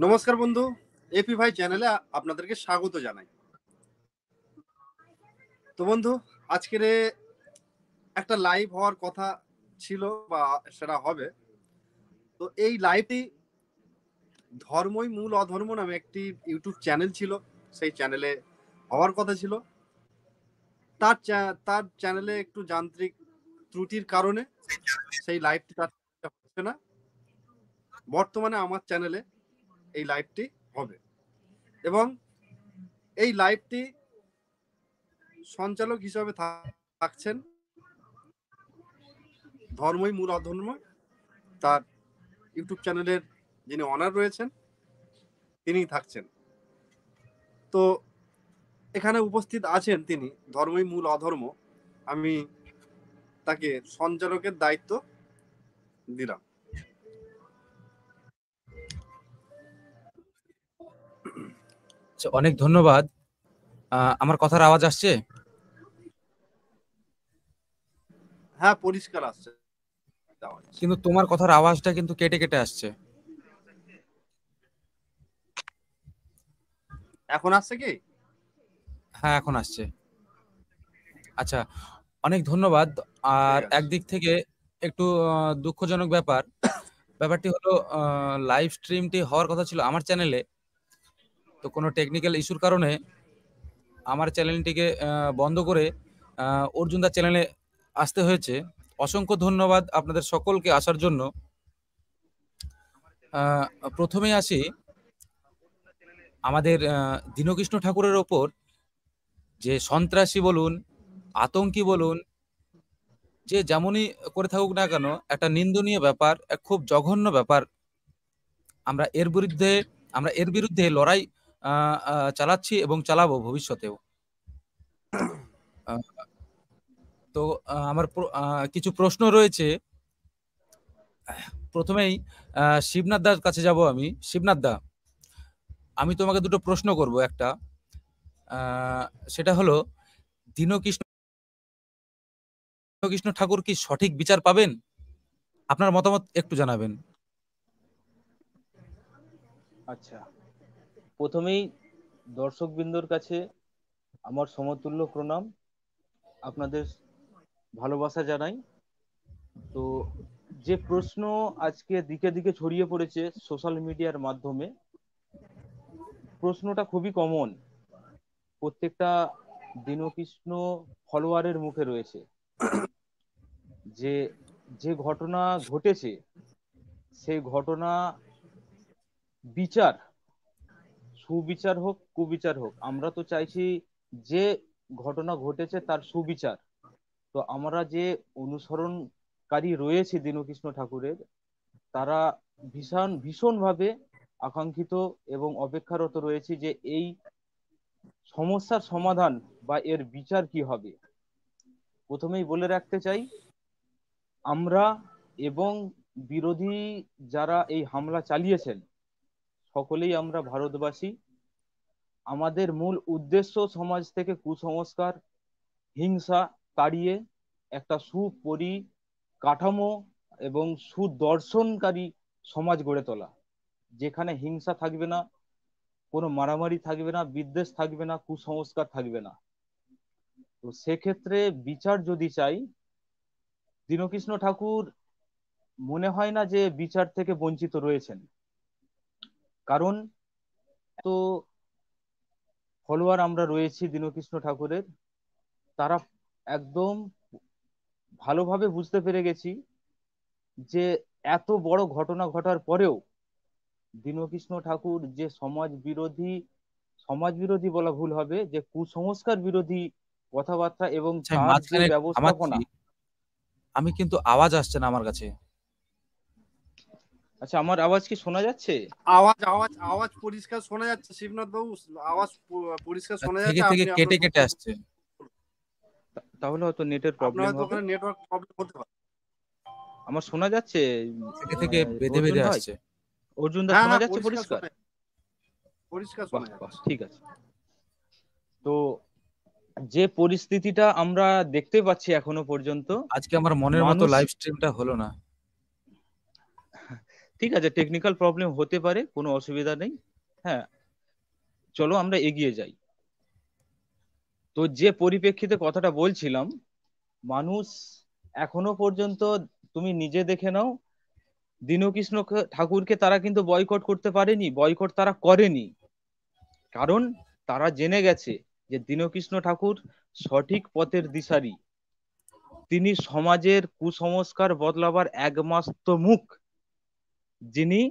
নমস্কার বন্ধু, এপি ভাই চ্যানেলে আপনাদেরকে স্বাগত জানাই। তো বন্ধু, আজকের একটা লাইভ হওয়ার কথা ছিল বা সেটা হবে। তো এই লাইভটি ধর্মই মূল অধর্ম নামে একটি ইউটিউব চ্যানেল ছিল, সেই চ্যানেলে হওয়ার কথা ছিল। তার চ্যানেলে একটু যান্ত্রিক ত্রুটির কারণে সেই লাইভটি তার হচ্ছে না। বর্তমানে আমার চ্যানেলে এই লাইভটি হবে এবং এই লাইভটি সঞ্চালক হিসাবে থাকছেন ধর্মই মূল অধর্ম, তার ইউটিউব চ্যানেলের যিনি অনার রয়েছেন তিনিই থাকছেন। তো এখানে উপস্থিত আছেন তিনি, ধর্মই মূল অধর্ম। আমি তাকে সঞ্চালকের দায়িত্ব দিলাম। অনেক ধন্যবাদ। আমার কথার আওয়াজ আসছে? হ্যাঁ, পরিষ্কার আসছে। কিন্তু তোমার কথার আওয়াজটা কিন্তু কেটে কেটে আসছে। এখন আসছে কি? হ্যাঁ, এখন আসছে। আচ্ছা, অনেক ধন্যবাদ। আর একদিক থেকে একটু দুঃখজনক ব্যাপারটি হলো লাইভ স্ট্রিমটি হওয়ার কথা ছিল আমার চ্যানেলে, তো কোনো টেকনিক্যাল ইস্যুর কারণে আমার চ্যানেলটিকে বন্ধ করে অর্জুনদার চ্যানেলে আসতে হয়েছে। অসংখ্য ধন্যবাদ আপনাদের সকলকে আসার জন্য। প্রথমেই আসি আমাদের দীনকৃষ্ণ ঠাকুরের ওপর যে সন্ত্রাসী বলুন, আতঙ্কি বলুন, যে যেমনই করে থাকুক না কেন, একটা নিন্দনীয় ব্যাপার, এক খুব জঘন্য ব্যাপার। আমরা এর বিরুদ্ধে লড়াই চালাচ্ছি এবং চালাবো ভবিষ্যতেও। তো আমার কিছু প্রশ্ন রয়েছে। প্রথমেই শিবনাথ দার কাছে যাব আমি। শিবনাথ দা, আমি তোমাকে দুটো প্রশ্ন করব। একটা সেটা হলো, দীনকৃষ্ণ ঠাকুর কি সঠিক বিচার পাবেন? আপনার মতামত একটু জানাবেন। আচ্ছা, প্রথমেই দর্শকবৃন্দর কাছে আমার সমতুল্য প্রণাম, আপনাদের ভালোবাসা জানাই। তো যে প্রশ্ন আজকে দিকে দিকে ছড়িয়ে পড়েছে সোশ্যাল মিডিয়ার মাধ্যমে, প্রশ্নটা খুবই কমন, প্রত্যেকটা দীনকৃষ্ণ ফলোয়ারের মুখে রয়েছে। যে যে ঘটনা ঘটেছে সেই ঘটনা বিচার, সুবিচার হোক কুবিচার হোক, আমরা তো চাইছি যে ঘটনা ঘটেছে তার সুবিচার। তো আমরা যে অনুসরণকারী রয়েছে দীনকৃষ্ণ ঠাকুরের, তারা ভীষণভাবে আকাঙ্ক্ষিত এবং অপেক্ষারত রয়েছে যে এই সমস্যার সমাধান বা এর বিচার কি হবে। প্রথমেই বলে রাখতে চাই, আমরা এবং বিরোধী যারা এই হামলা চালিয়েছেন সকলেই আমরা ভারতবাসী। আমাদের মূল উদ্দেশ্য সমাজ থেকে কুসংস্কার, হিংসা তাড়িয়ে একটা সুপরিকাঠামো এবং সুদর্শনকারী সমাজ গড়ে তোলা, যেখানে হিংসা থাকবে না, কোনো মারামারি থাকবে না, বিদ্বেষ থাকবে না, কুসংস্কার থাকবে না। তো সেক্ষেত্রে বিচার যদি চাই, দীনকৃষ্ণ ঠাকুর মনে হয় না যে বিচার থেকে বঞ্চিত রয়েছেন। কারণ তো ফলোয়ার আমরা রয়েছি দীনকৃষ্ণ ঠাকুরের, তারা একদম ভালোভাবে বুঝতে পেরে গেছি যে এত বড় ঘটনা ঘটার পরেও দীনকৃষ্ণ ঠাকুর যে সমাজ বিরোধী বলা ভুল হবে, যে কুসংস্কার বিরোধী কথাবার্তা এবং তার যে ব্যবস্থাপনা। আমি কিন্তু আওয়াজ আসছে না আমার কাছে। আচ্ছা, আমার আওয়াজ কি শোনা যাচ্ছে? আওয়াজ আওয়াজ আওয়াজ পরিষ্কার শোনা যাচ্ছে শিবনাথ বাবু, আওয়াজ পরিষ্কার শোনা যাচ্ছে। থেকে কেটে কেটে আসছে। তাহলে হয়তো নেটের প্রবলেম হবে। ওখানে নেটওয়ার্ক প্রবলেম হতে পারে। আমার শোনা যাচ্ছে থেকে বেঁধে বেঁধে আসছে। অর্জুন দা, শোনা যাচ্ছে পরিষ্কার? পরিষ্কার শোনা যাচ্ছে। ঠিক আছে। তো যে পরিস্থিতিটা আমরা দেখতে পাচ্ছি এখনো পর্যন্ত, আজকে আমার মনের মতো লাইভ স্ট্রিমটা হলো না। ঠিক আছে, টেকনিক্যাল প্রবলেম হতে পারে, কোনো অসুবিধা নেই। হ্যাঁ, চলো আমরা এগিয়ে যাই। তো যে পরিপ্রেক্ষিতে কথাটা বলছিলাম, মানুষ এখনো পর্যন্ত, তুমি নিজে দেখে নাও, দীনকৃষ্ণ ঠাকুরকে তারা কিন্তু বয়কট করতে পারেনি, বয়কট তারা করেনি। কারণ তারা জেনে গেছে যে দীনকৃষ্ণ ঠাকুর সঠিক পথের দিশারি, তিনি সমাজের কুসংস্কার বদলাবার একমাত্র মুখ, যিনি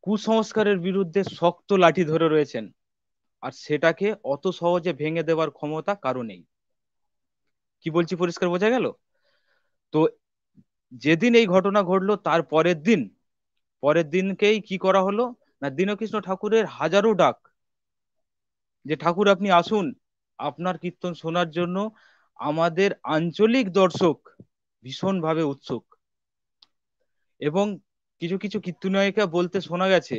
কুসংস্কারের বিরুদ্ধে শক্ত লাঠি ধরে রয়েছেন, আর সেটাকে অত সহজে ভেঙে দেওয়ার ক্ষমতা কারো নেই। কি বলছি পরিষ্কার বোঝা গেল? তো যেদিন এই ঘটনা ঘটলো তার পরের দিনকেই কি করা হলো না, দীনকৃষ্ণ ঠাকুরের হাজারো ডাক, যে ঠাকুর আপনি আসুন, আপনার কীর্তন শোনার জন্য আমাদের আঞ্চলিক দর্শক ভীষণভাবে উৎসুক। এবং কিছু কিছু কীর্তনীয়িকা বলতে শোনা গেছে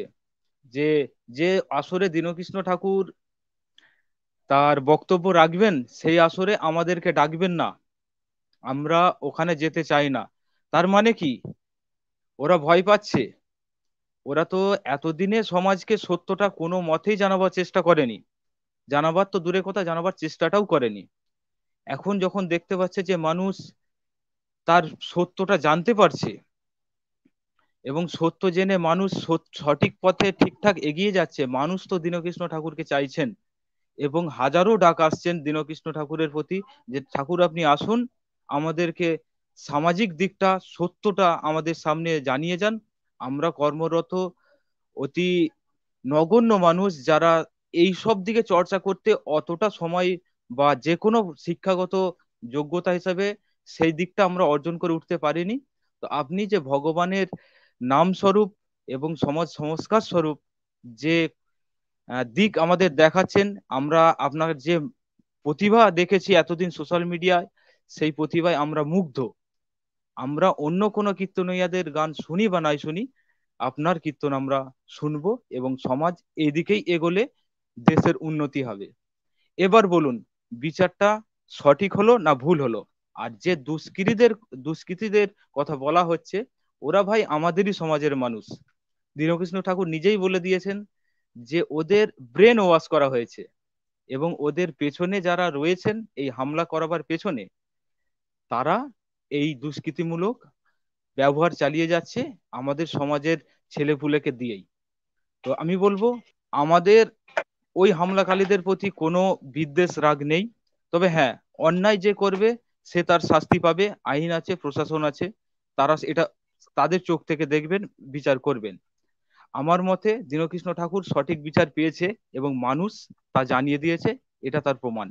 যে যে আসরে দীনকৃষ্ণ ঠাকুর তার বক্তব্য রাখবেন, সেই আসরে আমাদেরকে ডাকবেন না, আমরা ওখানে যেতে চাই না। তার মানে কি? ওরা ভয় পাচ্ছে। ওরা তো এতদিনে সমাজকে সত্যটা কোনো মতেই জানাবার চেষ্টা করেনি, জানাবার তো দূরের কথা, জানাবার চেষ্টাটাও করেনি। এখন যখন দেখতে পাচ্ছে যে মানুষ তার সত্যটা জানতে পারছে, এবং সত্য জেনে মানুষ সঠিক পথে ঠিকঠাক এগিয়ে যাচ্ছে, মানুষ তো দীনকৃষ্ণ ঠাকুরকে চাইছেন। এবং হাজারো ডাক আসছেন দীনকৃষ্ণ ঠাকুরের প্রতি, যে ঠাকুর আপনি আসুন, আমাদেরকে সামাজিক দিকটা, সত্যটা আমাদের সামনে জানিয়ে যান। আমরা কর্মরত অতি নগণ্য মানুষ, যারা এই সব দিকে চর্চা করতে অতটা সময় বা যে কোনো শিক্ষাগত যোগ্যতা হিসাবে সেই দিকটা আমরা অর্জন করে উঠতে পারিনি। তো আপনি যে ভগবানের নাম স্বরূপ এবং সমাজ সংস্কার স্বরূপ যে দিক আমাদের দেখাচ্ছেন, আমরা আপনার যে প্রতিভা দেখেছি এতদিন সোশ্যাল মিডিয়ায়, সেই প্রতিভায় আমরা মুগ্ধ। আমরা অন্য কোনো কীর্তনীয়াদের গান শুনি বা নাই শুনি, আপনার কীর্তন আমরা শুনবো, এবং সমাজ এদিকেই এগোলে দেশের উন্নতি হবে। এবার বলুন, বিচারটা সঠিক হলো না ভুল হলো? আর যে দুষ্কৃতীদের কথা বলা হচ্ছে, ওরা ভাই আমাদেরই সমাজের মানুষ। দীনকৃষ্ণ ঠাকুর নিজেই বলে দিয়েছেন যে ওদের ব্রেন ওয়াশ করা হয়েছে, এবং ওদের পেছনে যারা রয়েছেন এই হামলা করাবার পেছনে, তারা এই দুষ্কৃতিমূলক ব্যবহার চালিয়ে যাচ্ছে আমাদের সমাজের ছেলেপুলেকে দিয়েই। তো আমি বলবো, আমাদের ওই হামলাকারীদের প্রতি কোনো বিদ্বেষ রাগ নেই। তবে হ্যাঁ, অন্যায় যে করবে সে তার শাস্তি পাবে, আইন আছে, প্রশাসন আছে, তারা এটা তাদের চোখ থেকে দেখবেন, বিচার করবেন। আমার মতে দীনকৃষ্ণ ঠাকুর সঠিক বিচার পেয়েছে, এবং মানুষ তা জানিয়ে দিয়েছে, এটা তার প্রমাণ।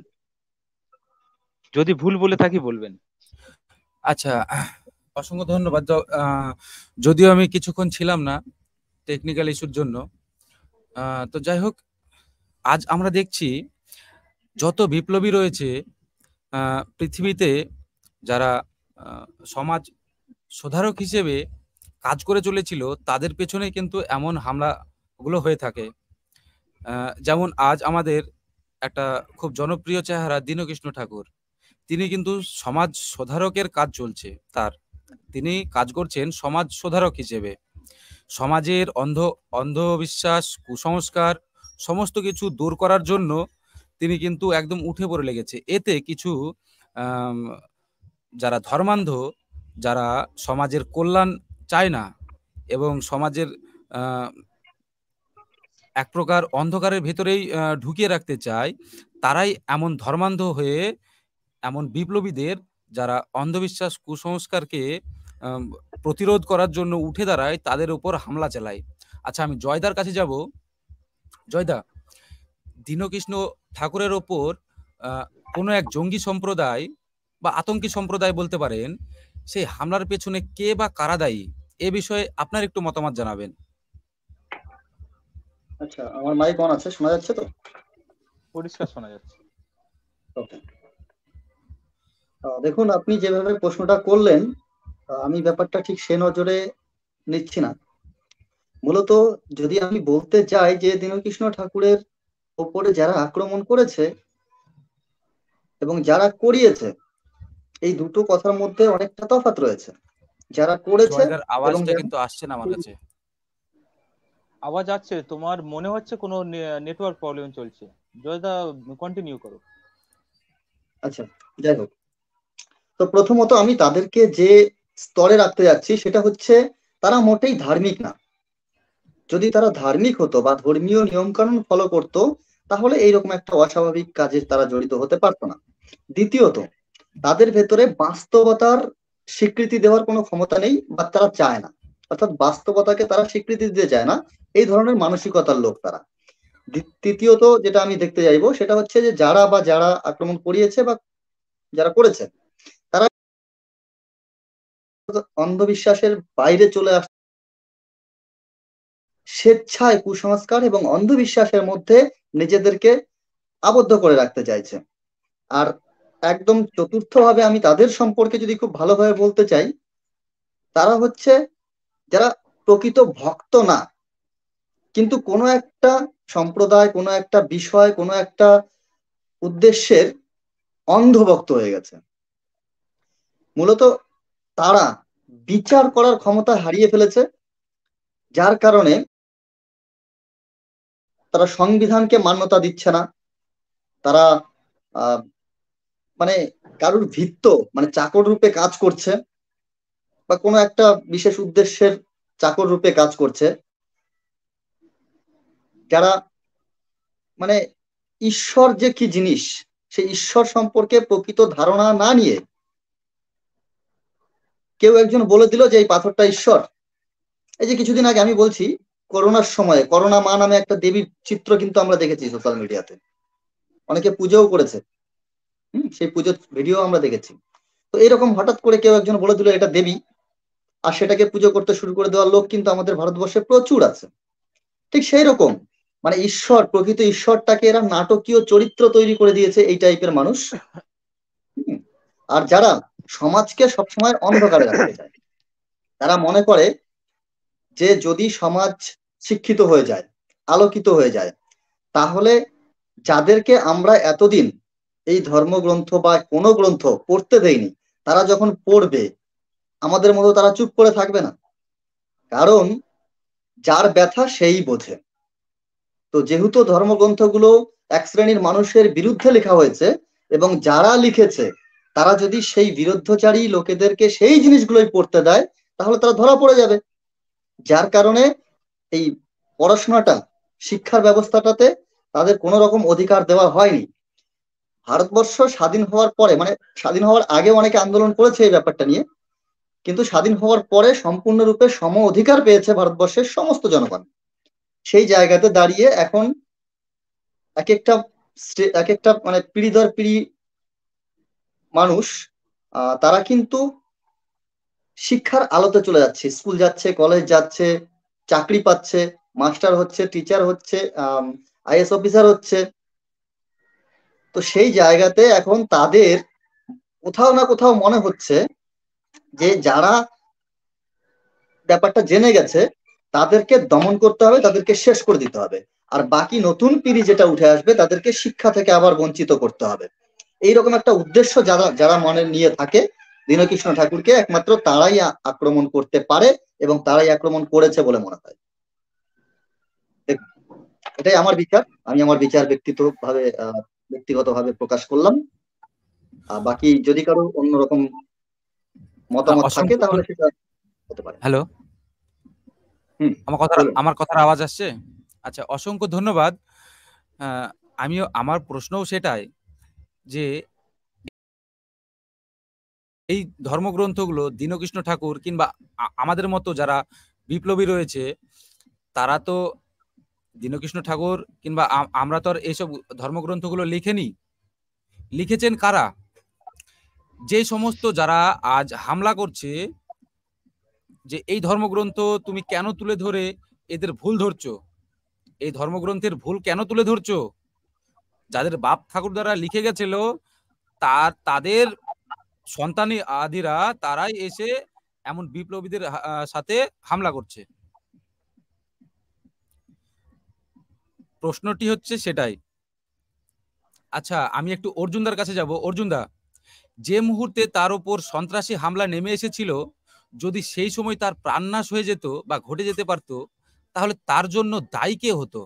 যদি ভুল বলে থাকি বলবেন। আচ্ছা, অসংখ্য ধন্যবাদ। যদিও আমি কিছুক্ষণ ছিলাম না টেকনিক্যাল ইস্যুর জন্য, তো যাই হোক, আজ আমরা দেখছি যত বিপ্লবী রয়েছে পৃথিবীতে, যারা সমাজ সুধারক হিসেবে কাজ করে চলেছিল, তাদের পেছনে কিন্তু এমন হামলাগুলো হয়ে থাকে। যেমন আজ আমাদের একটা খুব জনপ্রিয় চেহারা দীনকৃষ্ণ ঠাকুর, তিনি কিন্তু সমাজ সুধারকের কাজ চলছে তার, তিনি কাজ করছেন সমাজ সুধারক হিসেবে। সমাজের অন্ধবিশ্বাস, কুসংস্কার সমস্ত কিছু দূর করার জন্য তিনি কিন্তু একদম উঠে পড়ে লেগেছে। এতে কিছু যারা ধর্মান্ধ, যারা সমাজের কল্যাণ চায় না এবং সমাজের এক প্রকার অন্ধকারের ভেতরেই ঢুকিয়ে রাখতে চায়, তারাই এমন ধর্মান্ধ হয়ে এমন বিপ্লবীদের, যারা অন্ধবিশ্বাস কুসংস্কারকে প্রতিরোধ করার জন্য উঠে দাঁড়ায়, তাদের উপর হামলা চালায়। আচ্ছা, আমি জয়দার কাছে যাব। জয়দা, দীনকৃষ্ণ ঠাকুরের ওপর কোনো এক জঙ্গি সম্প্রদায় বা আতঙ্কী সম্প্রদায় বলতে পারেন, সেই হামলার পেছনে কে বা কারা দায়ী, এ বিষয়ে আপনার একটু মতামত জানাবেন। আচ্ছা, আমার মাইক অন আছে, শোনা যাচ্ছে তো? পরিষ্কার শোনা যাচ্ছে। ওকে, দেখুন, আপনি যেভাবে প্রশ্নটা করলেন, আমি ব্যাপারটা ঠিক সে নজরে নিচ্ছি না। মূলত যদি আমি বলতে চাই যে দীনকৃষ্ণ ঠাকুরের ওপরে যারা আক্রমণ করেছে এবং যারা করিয়েছে, এই দুটো কথার মধ্যে অনেকটা তফাৎ রয়েছে। যারা করেছে জয়দার আওয়াজটা কিন্তু আসছে না আমার কাছে। আওয়াজ আছে, তোমার মনে হচ্ছে কোনো নেটওয়ার্ক প্রবলেম চলছে। জয়দা, কন্টিনিউ করো। আচ্ছা, যাই হোক, তো প্রথমত আমি তাদেরকে যে স্তরে রাখতে যাচ্ছি সেটা হচ্ছে তারা মোটেই ধার্মিক না। যদি তারা ধার্মিক হতো বা ধর্মীয় নিয়ম কানুন ফলো করতো, তাহলে এইরকম একটা অস্বাভাবিক কাজে তারা জড়িত হতে পারতো না। দ্বিতীয়ত, তাদের ভেতরে বাস্তবতার স্বীকৃতি দেওয়ার কোনো ক্ষমতা নেই বা তারা চায় না, অর্থাৎ বাস্তবতাকে তারা স্বীকৃতি দিতে চায় না, এই ধরনের মানসিকতার লোক তারা। তৃতীয়ত যেটা আমি দেখতে চাইবো সেটা হচ্ছে যে যারা আক্রমণ করিয়েছে বা যারা করেছে, তারা অন্ধবিশ্বাসের বাইরে চলে আস, স্বেচ্ছায় কুসংস্কার এবং অন্ধবিশ্বাসের মধ্যে নিজেদেরকে আবদ্ধ করে রাখতে চাইছে। আর একদম চতুর্থ ভাবে আমি তাদের সম্পর্কে যদি খুব ভালোভাবে বলতে চাই, তারা হচ্ছে যারা প্রকৃত ভক্ত না, কিন্তু কোনো একটা সম্প্রদায়, কোনো একটা বিষয়, কোনো একটা উদ্দেশ্যের অন্ধভক্ত হয়ে গেছে। মূলত তারা বিচার করার ক্ষমতা হারিয়ে ফেলেছে, যার কারণে তারা সংবিধানকে মান্যতা দিচ্ছে না। তারা আহ মানে কারুর ভিত্ত, মানে চাকর রূপে কাজ করছে বা কোনো একটা বিশেষ উদ্দেশ্যের চাকর রূপে কাজ করছে, যারা মানে ঈশ্বর যে কি জিনিস সেই ঈশ্বর সম্পর্কে প্রকৃত ধারণা না নিয়ে, কেউ একজন বলে দিল যে এই পাথরটা ঈশ্বর। এই যে কিছুদিন আগে আমি বলছি, করোনার সময় করোনা মা নামে একটা দেবীর চিত্র কিন্তু আমরা দেখেছি সোশ্যাল মিডিয়াতে, অনেকে পুজোও করেছে। সেই পুজোর ভিডিও আমরা দেখেছি। তো এরকম হঠাৎ করে কেউ একজন বলে দিল এটা দেবী, আর সেটাকে পুজো করতে শুরু করে দেওয়ার লোক কিন্তু আমাদের ভারতবর্ষে প্রচুর আছে। ঠিক সেই রকম মানে ঈশ্বর, প্রকৃত ঈশ্বরটাকে এরা নাটকীয় চরিত্র তৈরি করে দিয়েছে এই টাইপের মানুষ। আর যারা সমাজকে সবসময় অন্ধকারে রাখতে চায়, তারা মনে করে যে যদি সমাজ শিক্ষিত হয়ে যায়, আলোকিত হয়ে যায়, তাহলে যাদেরকে আমরা এতদিন এই ধর্মগ্রন্থ বা কোনো গ্রন্থ পড়তে দেইনি, তারা যখন পড়বে আমাদের মতো তারা চুপ করে থাকবে না। কারণ যার ব্যথা সেই বোঝে। তো যেহেতু ধর্মগ্রন্থগুলো এক শ্রেণীর মানুষের বিরুদ্ধে লেখা হয়েছে এবং যারা লিখেছে তারা যদি সেই বিরুদ্ধচারী লোকেদেরকে সেই জিনিসগুলোই পড়তে দেয়, তাহলে তারা ধরা পড়ে যাবে। যার কারণে এই পড়াশোনাটা, শিক্ষার ব্যবস্থাটাতে তাদের কোনো রকম অধিকার দেওয়া হয়নি। ভারতবর্ষ স্বাধীন হওয়ার পরে, মানে স্বাধীন হওয়ার আগে অনেকে আন্দোলন করেছে এই ব্যাপারটা নিয়ে, কিন্তু স্বাধীন হওয়ার পরে সম্পূর্ণরূপে সম অধিকার পেয়েছে ভারতবর্ষের সমস্ত জনগণ। সেই জায়গাতে দাঁড়িয়ে এখন এক একটা মানে পিড়ি দর পিড়ি মানুষ, তারা কিন্তু শিক্ষার আলোতে চলে যাচ্ছে, স্কুল যাচ্ছে, কলেজ যাচ্ছে, চাকরি পাচ্ছে, মাস্টার হচ্ছে, টিচার হচ্ছে, আইএস অফিসার হচ্ছে। তো সেই জায়গাতে এখন তাদের কোথাও না কোথাও মনে হচ্ছে যে যারা ব্যাপারটা জেনে গেছে তাদেরকে দমন করতে হবে, তাদেরকে শেষ করে দিতে হবে, আর বাকি নতুন পিঢ়ি যেটা উঠে আসবে তাদেরকে শিক্ষা থেকে আবার বঞ্চিত করতে হবে। এইরকম একটা উদ্দেশ্য যারা যারা মনে নিয়ে থাকে, দীনকৃষ্ণ ঠাকুরকে একমাত্র তারাই আক্রমণ করতে পারে এবং তারাই আক্রমণ করেছে বলে মনে হয়। এটাই আমার বিচার, আমি আমার বিচার ব্যক্তিগতভাবে প্রকাশ করলাম। বাকি যদি কারো অন্যরকম মতামত থাকে তাহলে সেটা হতে পারে। হ্যালো, আমার কথার আওয়াজ আসছে? আচ্ছা, অসংখ্য ধন্যবাদ। আমিও, আমার প্রশ্নও সেটাই যে এই ধর্মগ্রন্থগুলো দীনকৃষ্ণ ঠাকুর কিংবা আমাদের মতো যারা বিপ্লবী রয়েছে, তারা তো দীনকৃষ্ণ ঠাকুর কিংবা আমরা তো আর এইসব ধর্মগ্রন্থগুলো লিখেনি। লিখেছেন কারা? যে সমস্ত যারা আজ হামলা করছে যে এই ধর্মগ্রন্থ তুমি কেন তুলে ধরে এদের ভুল ধরছো, এই ধর্মগ্রন্থের ভুল কেন তুলে ধরছো? যাদের বাপ ঠাকুর দ্বারা লিখে গেছিল তাদের সন্তানী আদিরা তারাই এসে এমন বিপ্লবীদের সাথে হামলা করছে। প্রশ্নটি হচ্ছে সেটাই। আচ্ছা, আমি একটু অর্জুনদার কাছে যাব। অর্জুনদা, যে মুহূর্তে তার উপর সন্ত্রাসী হামলা নেমে এসেছিল, যদি সেই সময় তার প্রাণনাশ হয়ে যেত বা ঘটে যেতে পারত, তাহলে তার জন্য দায়ী কে হতো?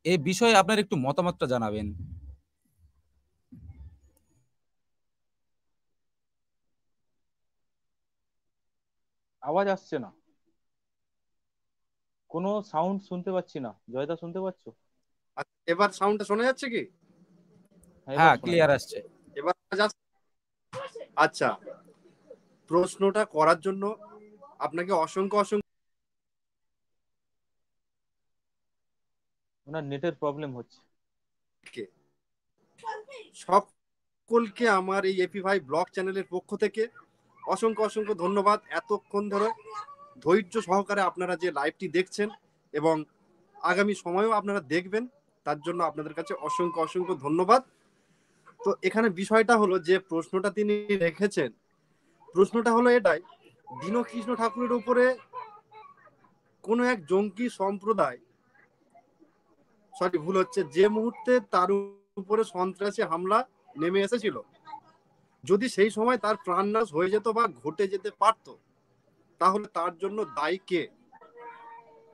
এ বিষয়ে আপনার একটু মতামতটা জানাবেন। আওয়াজ আসছে না, কোনো সাউন্ড শুনতে পাচ্ছি না। জয়দা শুনতে পাচ্ছো? আচ্ছা, এবার সাউন্ডটা শোনা যাচ্ছে কি? হ্যাঁ, এবার হ্যাঁ, শোনা ক্লিয়ার যাচ্ছে। আসছে। এবার আচ্ছা, প্রশ্নটা করার জন্য আপনাকে অসংখ্য অসংখ্য। ওনার নেটের প্রবলেম হচ্ছে। সকলকে আমার এই এপি ভাই ব্লগ চ্যানেলের পক্ষ থেকে অসংখ্য অসংখ্য ধন্যবাদ। এতক্ষণ ধরে ধৈর্য সহকারে আপনারা যে লাইভটি দেখছেন এবং আগামী সময়েও আপনারা দেখবেন, তার জন্য আপনাদের কাছে অসংখ্য অসংখ্য ধন্যবাদ। তো এখানে বিষয়টা হলো যে প্রশ্নটা তিনি রেখেছেন, প্রশ্নটা হলো এটাই, দীনকৃষ্ণ ঠাকুরের উপরে কোনো এক জঙ্গি সম্প্রদায়, সরি ভুল হচ্ছে, যে মুহূর্তে তার উপরে সন্ত্রাসী হামলা নেমে এসেছিল, যদি সেই সময় তার প্রাণনাশ হয়ে যেত বা ঘটে যেতে পারত, তাহলে তার জন্য দায়ী কে?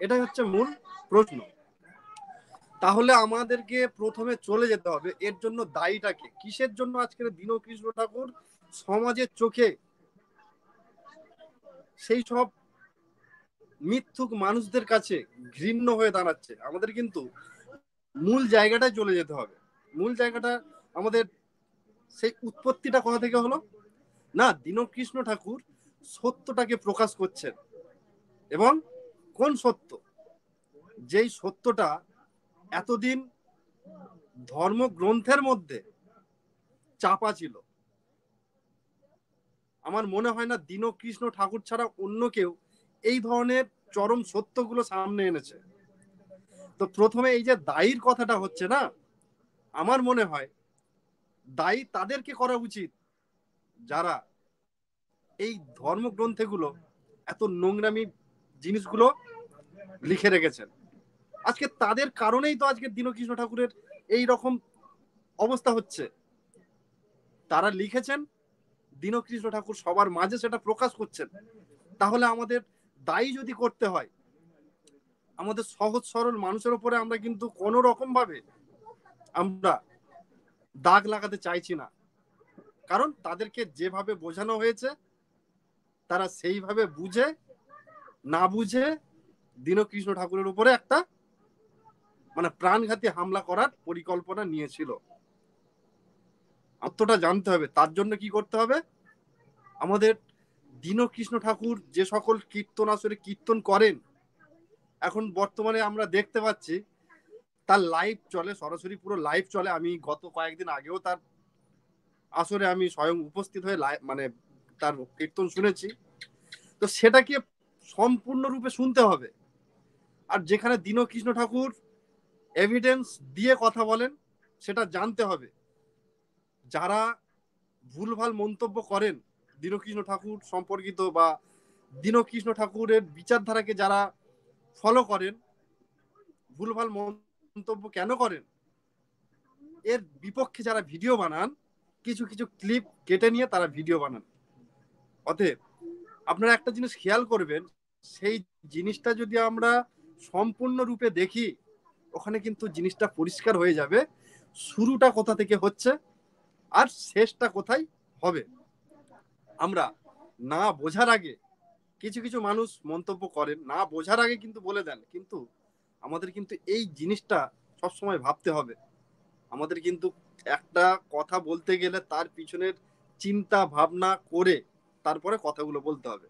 এটাই হচ্ছে মূল প্রশ্ন। তাহলে আমাদেরকে প্রথমে চলে যেতে হবে এর জন্য দায়ীটা কে, কিসের জন্য আজকের দীনকৃষ্ণ ঠাকুর সমাজের চোখে সেই সব মিথ্যুক মানুষদের কাছে ঘৃণ্য হয়ে দাঁড়াচ্ছে। আমাদের কিন্তু মূল জায়গাটায় চলে যেতে হবে। মূল জায়গাটা আমাদের সেই উৎপত্তিটা কোথা থেকে হলো? না, দীনকৃষ্ণ ঠাকুর সত্যটাকে প্রকাশ করছেন, এবং কোন সত্য? যেই সত্যটা এতদিন ধর্মগ্রন্থের মধ্যে চাপা ছিল। আমার মনে হয় না দীনকৃষ্ণ ঠাকুর ছাড়া অন্য কেউ এই ধরনের চরম সত্যগুলো সামনে এনেছে। তো প্রথমে এই যে দায়ীর কথাটা হচ্ছে না, আমার মনে হয় দায়ী তাদেরকে করা উচিত যারা এই ধর্মগ্রন্থেগুলো এত নোংরামি জিনিসগুলো লিখে রেখেছেন। আজকে তাদের কারণেই তো আজকে দীনকৃষ্ণ ঠাকুরের এই রকম অবস্থা হচ্ছে। তারা লিখেছেন, দীনকৃষ্ণ ঠাকুর সবার মাঝে সেটা প্রকাশ করছেন। তাহলে আমাদের দায়ী যদি করতে হয়, আমাদের সহজ সরল মানুষের উপরে আমরা কিন্তু কোনো রকম ভাবে আমরা দাগ লাগাতে চাইছি না, কারণ তাদেরকে যেভাবে বোঝানো হয়েছে তারা সেইভাবে বুঝে না বুঝে দীনকৃষ্ণ ঠাকুরের উপরে একটা মানে প্রাণঘাতী হামলা করার পরিকল্পনা নিয়েছিল। আত্মটা জানতে হবে। তার জন্য কি করতে হবে? আমাদের দীনকৃষ্ণ ঠাকুর যে সকল কীর্তন আসরে কীর্তন করেন, এখন বর্তমানে আমরা দেখতে পাচ্ছি তার লাইভ চলে, সরাসরি পুরো লাইভ চলে। আমি গত কয়েকদিন আগেও তার আসরে আমি স্বয়ং উপস্থিত হয়ে মানে তার কীর্তন শুনেছি। তো সেটাকে সম্পূর্ণরূপে শুনতে হবে। আর যেখানে দীনকৃষ্ণ ঠাকুর এভিডেন্স দিয়ে কথা বলেন সেটা জানতে হবে। যারা ভুলভাল মন্তব্য করেন দীনকৃষ্ণ ঠাকুর সম্পর্কিত বা দীনকৃষ্ণ ঠাকুরের বিচারধারাকে যারা ফলো করেন, ভুলভাল মন্তব্য কেন করেন, এর বিপক্ষে যারা ভিডিও বানান, কিছু কিছু ক্লিপ কেটে নিয়ে তারা ভিডিও বানান। অতএব আপনারা একটা জিনিস খেয়াল করবেন, সেই জিনিসটা যদি আমরা সম্পূর্ণরূপে দেখি, ওখানে কিন্তু জিনিসটা পরিষ্কার হয়ে যাবে শুরুটা কোথা থেকে হচ্ছে আর শেষটা কোথায় হবে। আমরা না বোঝার আগে কিছু কিছু মানুষ মন্তব্য করেন, না বোঝার আগে কিন্তু বলে দেন, কিন্তু আমাদের কিন্তু এই জিনিসটা সবসময় ভাবতে হবে। আমাদের কিন্তু একটা কথা বলতে গেলে তার পিছনের চিন্তা ভাবনা করে তারপরে কথাগুলো বলতে হবে।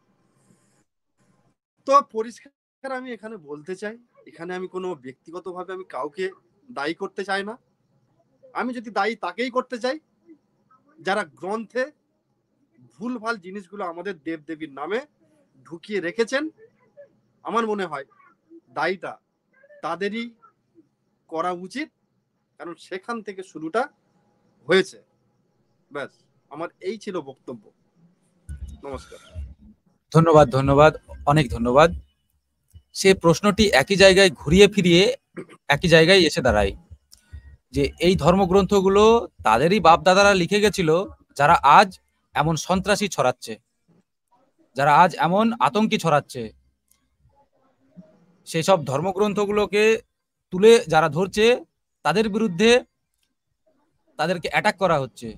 তো পরিষ্কার আমি এখানে বলতে চাই, এখানে আমি কোনো ব্যক্তিগতভাবে আমি কাউকে দায়ী করতে চাই না। আমি যদি দায়ী তাকেই করতে চাই যারা গ্রন্থে ভুলভাল জিনিসগুলো আমাদের দেবদেবীর নামে ঢুকিয়ে রেখেছেন। আমার মনে হয় দায়ীটা তাদেরই করা উচিত, কারণ সেখান থেকে শুরুটা হয়েছে। ব্যাস, আমার এই ছিল বক্তব্য। নমস্কার। ধন্যবাদ, ধন্যবাদ, অনেক ধন্যবাদ। সে প্রশ্নটি একই জায়গায় ঘুরিয়ে ফিরিয়ে একই জায়গায় এসে দাঁড়ায় যে এই ধর্মগ্রন্থগুলো তাদেরই বাপ দাদারা লিখে গেছিল, যারা আজ এমন সন্ত্রাসী ছড়াচ্ছে, যারা আজ এমন আতঙ্কি ছড়াচ্ছে। সেই সব ধর্মগ্রন্থগুলোকে তুলে যারা ধরছে তাদের বিরুদ্ধে তাদেরকে অ্যাটাক করা হচ্ছে।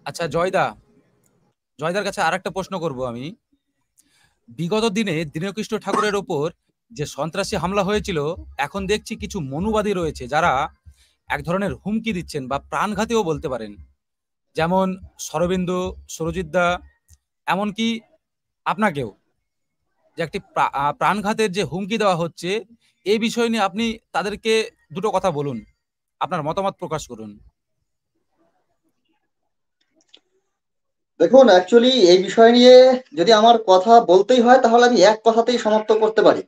আচ্ছা জয়দার কাছে আরেকটা প্রশ্ন করব আমি। বিগত দিনে দীনকৃষ্ণ ঠাকুরের ওপর যে সন্ত্রাসী হামলা হয়েছিল, এখন দেখছি কিছু মনুবাদী রয়েছে যারা এক ধরনের হুমকি দিচ্ছেন বা প্রাণঘাতীও বলতে পারেন, যেমন শরবিন্দু, সুরজিৎ দা, এমনকি আপনাকেও, যে একটি প্রাণঘাতের যে হুমকি দেওয়া হচ্ছে, এই বিষয় নিয়ে আপনি তাদেরকে দুটো কথা বলুন, আপনার মতামত প্রকাশ করুন। দেখুন, অ্যাকচুয়ালি এই বিষয় নিয়ে যদি আমার কথা বলতেই হয় তাহলে আমি এক কথাতেই সমাপ্ত করতে পারি।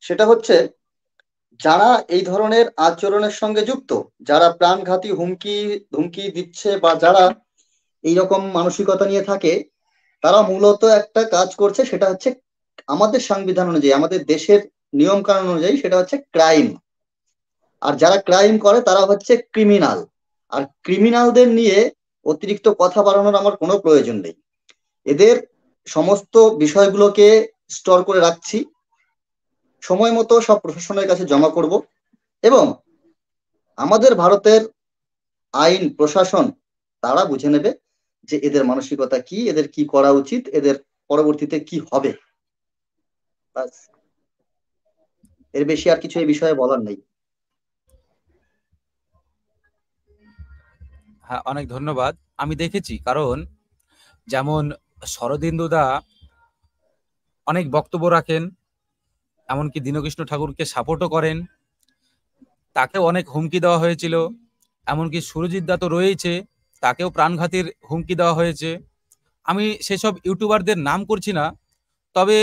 সেটা হচ্ছে, যারা এই ধরনের আচরণের সঙ্গে যুক্ত, যারা প্রাণঘাতী হুমকি দিচ্ছে বা যারা এইরকম মানসিকতা নিয়ে থাকে, তারা মূলত একটা কাজ করছে, সেটা হচ্ছে আমাদের সংবিধান অনুযায়ী, আমাদের দেশের নিয়ম কানুন অনুযায়ী সেটা হচ্ছে ক্রাইম। আর যারা ক্রাইম করে তারা হচ্ছে ক্রিমিনাল। আর ক্রিমিনালদের নিয়ে অতিরিক্ত কথা বাড়ানোর আমার কোনো প্রয়োজন নেই। এদের সমস্ত বিষয়গুলোকে স্টোর করে রাখছি, সময় মতো সব প্রশাসনের কাছে জমা করব, এবং আমাদের ভারতের আইন প্রশাসন তারা বুঝে নেবে যে এদের মানসিকতা কি, এদের কি করা উচিত, এদের পরবর্তীতে কি হবে। ব্যাস, এর বেশি আর কিছু এই বিষয়ে বলার নেই। হ্যাঁ, অনেক ধন্যবাদ। আমি দেখেছি, কারণ যেমন শরদিন্দুদা অনেক বক্তব্য রাখেন, এমনকি দীনকৃষ্ণ ঠাকুরকে সাপোর্টও করেন, তাকেও অনেক হুমকি দেওয়া হয়েছিল। এমনকি সুরজিৎ দা তো রয়েছে, তাকেও প্রাণঘাতীর হুমকি দেওয়া হয়েছে। আমি সেসব ইউটিউবারদের নাম করছি না, তবে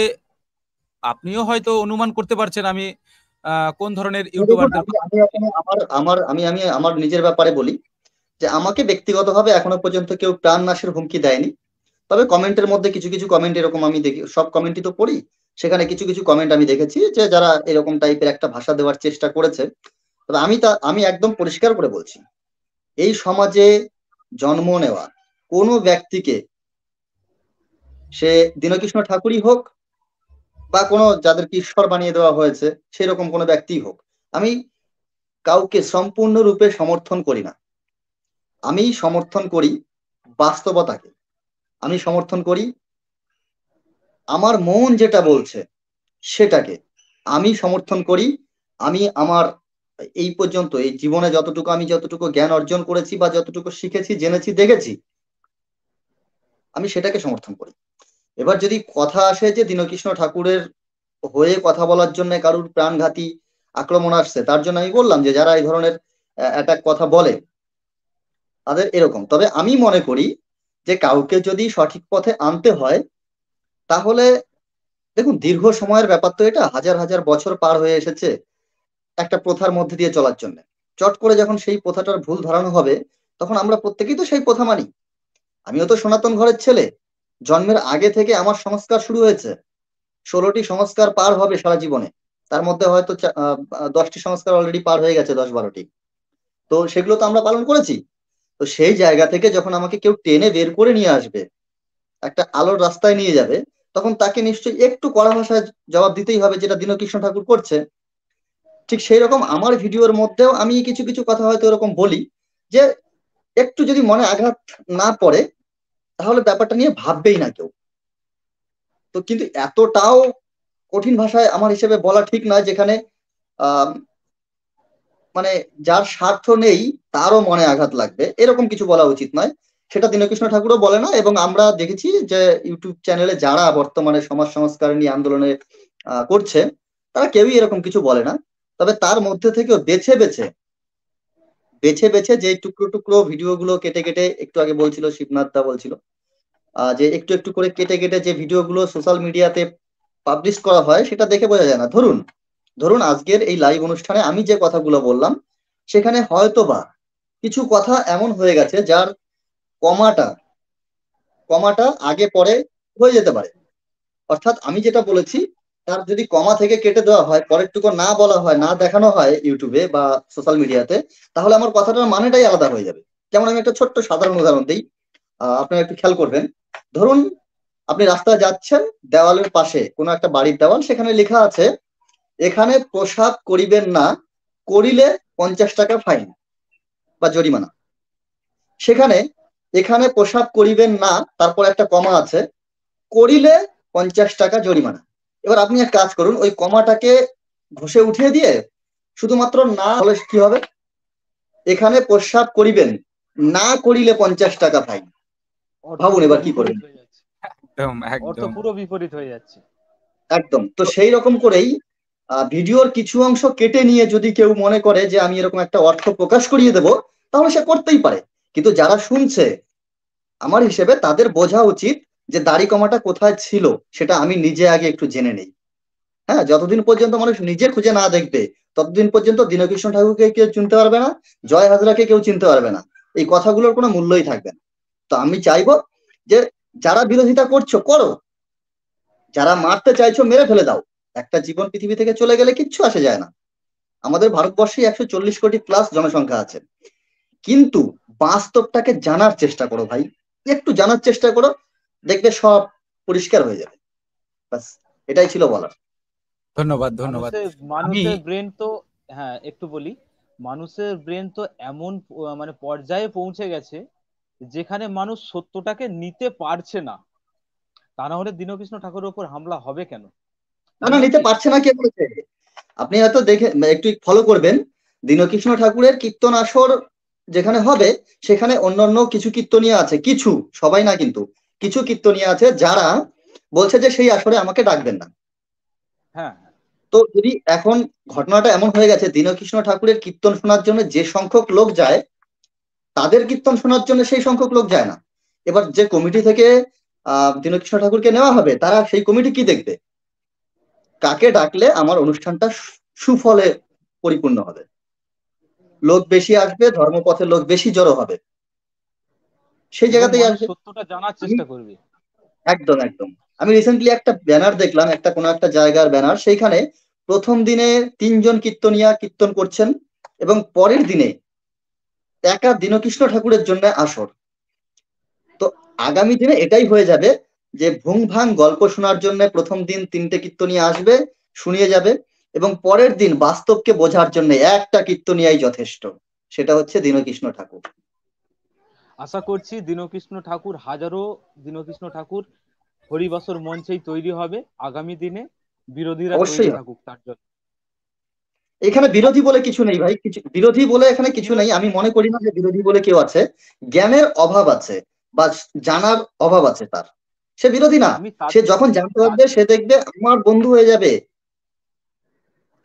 আপনিও হয়তো অনুমান করতে পারছেন আমি কোন ধরনের দেখুন, ইউটিউবারদের আমি আমি এখানে আমার আমার আমি আমি আমার নিজের ব্যাপারে বলি যে আমাকে ব্যক্তিগতভাবে এখনো পর্যন্ত কেউ প্রাণ নাশের হুমকি দেয়নি। তবে কমেন্টের মধ্যে কিছু কিছু কমেন্ট এরকম আমি দেখি, সব কমেন্টই তো পড়ি, সেখানে কিছু কিছু কমেন্ট আমি দেখেছি যে যারা এরকম টাইপের একটা ভাষা দেওয়ার চেষ্টা করেছে। তবে আমি একদম পরিষ্কার করে বলছি, এই সমাজে জন্ম নেওয়া কোনো ব্যক্তিকে, সে দীনকৃষ্ণ ঠাকুরই হোক বা কোনো যাদেরকে ঈশ্বর বানিয়ে দেওয়া হয়েছে সেরকম কোনো ব্যক্তিই হোক, আমি কাউকে সম্পূর্ণরূপে সমর্থন করি না। আমি সমর্থন করি বাস্তবতাকে, আমি সমর্থন করি আমার মন যেটা বলছে সেটাকে, আমি সমর্থন করি। আমি আমার এই পর্যন্ত এই জীবনে যতটুকু জ্ঞান অর্জন করেছি বা যতটুকু শিখেছি, জেনেছি, দেখেছি, আমি সেটাকে সমর্থন করি। এবার যদি কথা আসে যে দীনকৃষ্ণ ঠাকুরের হয়ে কথা বলার জন্য কারুর প্রাণঘাতী আক্রমণ আসছে, তার জন্য আমি বললাম যে যারা এই ধরনের অ্যাটাক কথা বলে তাদের এরকম। তবে আমি মনে করি যে কাউকে যদি সঠিক পথে আনতে হয়, তাহলে দেখুন, দীর্ঘ সময়ের ব্যাপার তো, এটা হাজার হাজার বছর পার হয়ে এসেছে একটা প্রথার মধ্যে দিয়ে চলার জন্য। চট করে যখন সেই প্রথাটার ভুল ধরানো হবে, তখন আমরা প্রত্যেকেই তো সেই প্রথা মানি। আমিও তো সনাতন ঘরের ছেলে, জন্মের আগে থেকে আমার সংস্কার শুরু হয়েছে। 16টি সংস্কার পার হবে সারা জীবনে, তার মধ্যে হয়তো 10টি সংস্কার অলরেডি পার হয়ে গেছে, 10-12টি। তো সেগুলো তো আমরা পালন করেছি। তো সেই জায়গা থেকে যখন আমাকে কেউ টেনে বের করে নিয়ে আসবে, একটা আলোর রাস্তায় নিয়ে যাবে, তখন তাকে নিশ্চয়ই একটু কড়া ভাষায় জবাব দিতেই হবে, যেটা দীনকৃষ্ণ ঠাকুর করছে। ঠিক সেই রকম আমার ভিডিওর মধ্যেও আমি কিছু কিছু কথা হয়তো এরকম বলি, যে একটু যদি মনে আঘাত না পড়ে তাহলে ব্যাপারটা নিয়ে ভাববেই না কেউ। তো কিন্তু এতটাও কঠিন ভাষায় আমার হিসেবে বলা ঠিক নয়, যেখানে আহ মানে যার স্বার্থ নেই তারও মনে আঘাত লাগবে, এরকম কিছু বলা উচিত নয়। সেটা দীনকৃষ্ণ ঠাকুরও বলে না, এবং আমরা দেখেছি যে ইউটিউব চ্যানেলে যারা বর্তমানে সমাজ সংস্কার নিয়ে আন্দোলনে করছে, তারা কেউই এরকম কিছু বলে না। তবে তার মধ্যে থেকেও বেছে বেছে বেছে বেছে যে টুকরো টুকরো ভিডিও গুলো কেটে কেটে, একটু আগে বলছিল শিবনাথ দা বলছিল যে একটু একটু করে কেটে কেটে যে ভিডিও গুলো সোশ্যাল মিডিয়াতে পাবলিশ করা হয়, সেটা দেখে বোঝা যায় না। ধরুন ধরুন আজকের এই লাইভ অনুষ্ঠানে আমি যে কথাগুলো বললাম, সেখানে হয়তোবা কিছু কথা এমন হয়ে গেছে যার কমাটা কমাটা আগে পরে হয়ে যেতে পারে। অর্থাৎ আমি যেটা বলেছি তার যদি কমা থেকে কেটে দেওয়া হয়, পরেরটুকু না বলা হয়, না দেখানো হয় ইউটিউবে বা সোশ্যাল মিডিয়াতে, তাহলে আমার কথাটার মানেটাই আলাদা হয়ে যাবে। যেমন আমি একটা ছোট্ট সাধারণ উদাহরণ দিই, আপনারা একটু খেয়াল করবেন। ধরুন আপনি রাস্তায় যাচ্ছেন, দেওয়ালের পাশে কোনো একটা বাড়ির দেওয়াল, সেখানে লেখা আছে এখানে প্রসাব করিবেন না, করিলে 50 টাকা ফাইন বা জরিমানা। সেখানে এখানে প্রসাব করিবেন না, তারপর একটা কমা আছে, করিলে 50 টাকা জরিমানা। এবার আপনি এক কাজ করুন, ওই কমাটাকে ঘষে উঠিয়ে দিয়ে শুধুমাত্র না হলে কি হবে, এখানে প্রসাব করিবেন না, করিলে 50 টাকা ফাইন। অর্থ ভাবুন পুরো এবার কি বিপরীত করবেন। হয়ে যাচ্ছে। একদম অর্থ একদম পুরো বিপরীত হয়ে যাচ্ছে। একদম। তো সেই রকম করেই ভিডিওর কিছু অংশ কেটে নিয়ে যদি কেউ মনে করে যে আমি এরকম একটা অর্থ প্রকাশ করিয়ে দেব, তাহলে সে করতেই পারে। কিন্তু যারা শুনছে, আমার হিসেবে তাদের বোঝা উচিত যে দাড়ি কমাটা কোথায় ছিল সেটা আমি নিজে আগে একটু জেনে নেই। হ্যাঁ, যতদিন পর্যন্ত মানুষ নিজে খুঁজে না দেখবে, ততদিন পর্যন্ত দীনকৃষ্ণ ঠাকুরকে কেউ চিনতে পারবে না, জয় হাজরাকে কেউ চিনতে পারবে না, এই কথাগুলোর কোনো মূল্যই থাকবে না। তো আমি চাইবো যে যারা বিরোধিতা করছো করো, যারা মারতে চাইছো মেরে ফেলে দাও, একটা জীবন পৃথিবী থেকে চলে গেলে কিচ্ছু আসে যায় না। আমাদের ভারতবর্ষে 140 কোটি প্লাস জনসংখ্যা আছে, কিন্তু বাস্তবটাকে জানার চেষ্টা করো ভাই, একটু জানার চেষ্টা করো, দেখবে সব পরিষ্কার হয়ে যাবে। ব্যাস, এটাই ছিল বলার। ধন্যবাদ ধন্যবাদ। মানুষের ব্রেন তো, হ্যাঁ একটু বলি, মানুষের ব্রেন তো এমন মানে পর্যায়ে পৌঁছে গেছে যেখানে মানুষ সত্যটাকে নিতে পারছে না। তা না হলে দীনকৃষ্ণ ঠাকুরের উপর হামলা হবে কেন? না না, নিতে পারছে না কে বলেছে? আপনি হয়তো দেখে একটু ফলো করবেন, দীনকৃষ্ণ ঠাকুরের কীর্তন আসর যেখানে হবে, সেখানে অন্যান্য কিছু কীর্তনীয় আছে, কিছু, সবাই না কিন্তু, কিছু কীর্তনীয় আছে যারা বলছে যে সেই আসরে আমাকে ডাকবেন না। হ্যাঁ, তো যদি এখন ঘটনাটা এমন হয়ে গেছে, দীনকৃষ্ণ ঠাকুরের কীর্তন শোনার জন্য যে সংখ্যক লোক যায়, তাদের কীর্তন শোনার জন্য সেই সংখ্যক লোক যায় না। এবার যে কমিটি থেকে দীনকৃষ্ণ ঠাকুরকে নেওয়া হবে, তারা সেই কমিটি কি দেখবে, কাকে ডাকলে আমার অনুষ্ঠানটা সুফলে পরিপূর্ণ হবে, লোক বেশি আসবে, ধর্মপথের লোক বেশি জড়ো হবে, সেই এবং জায়গাতেই মানুষ আসবে। সত্যটা জানার আমি চেষ্টা করবে। একদম একদম, আমি রিসেন্টলি একটা ব্যানার দেখলাম, একটা কোনো একটা জায়গার ব্যানার, সেইখানে প্রথম দিনে 3 জন কীর্তনিয়া কীর্তন করছেন, এবং পরের দিনে একা দীনকৃষ্ণ ঠাকুরের জন্য আসর। তো আগামী দিনে এটাই হয়ে যাবে যে ভুং ভাং গল্প শোনার জন্য প্রথম দিন 3টে কীর্তনিয়া আসবে, শুনিয়ে যাবে, এবং পরের দিন বাস্তবকে বোঝার জন্য একটা কীর্তনিয়াই যথেষ্ট, সেটা হচ্ছে দীনকৃষ্ণ ঠাকুর। আশা করছি দীনকৃষ্ণ ঠাকুর, হাজারো দীনকৃষ্ণ ঠাকুর হরিবাসর মঞ্চেই তৈরি হবে আগামী দিনে, বিরোধীরা তৈরি অবশ্যই হবে। থাকুক তার জন্য। এখানে বিরোধী বলে কিছু নেই ভাই, কিছু বিরোধী বলে এখানে কিছু নেই, আমি মনে করি না যে বিরোধী বলে কেউ আছে। জ্ঞানের অভাব আছে বা জানার অভাব আছে তার, সে বিরোধী না। আমি সে যখন জানতে পারবে, সে দেখবে আমার বন্ধু হয়ে যাবে,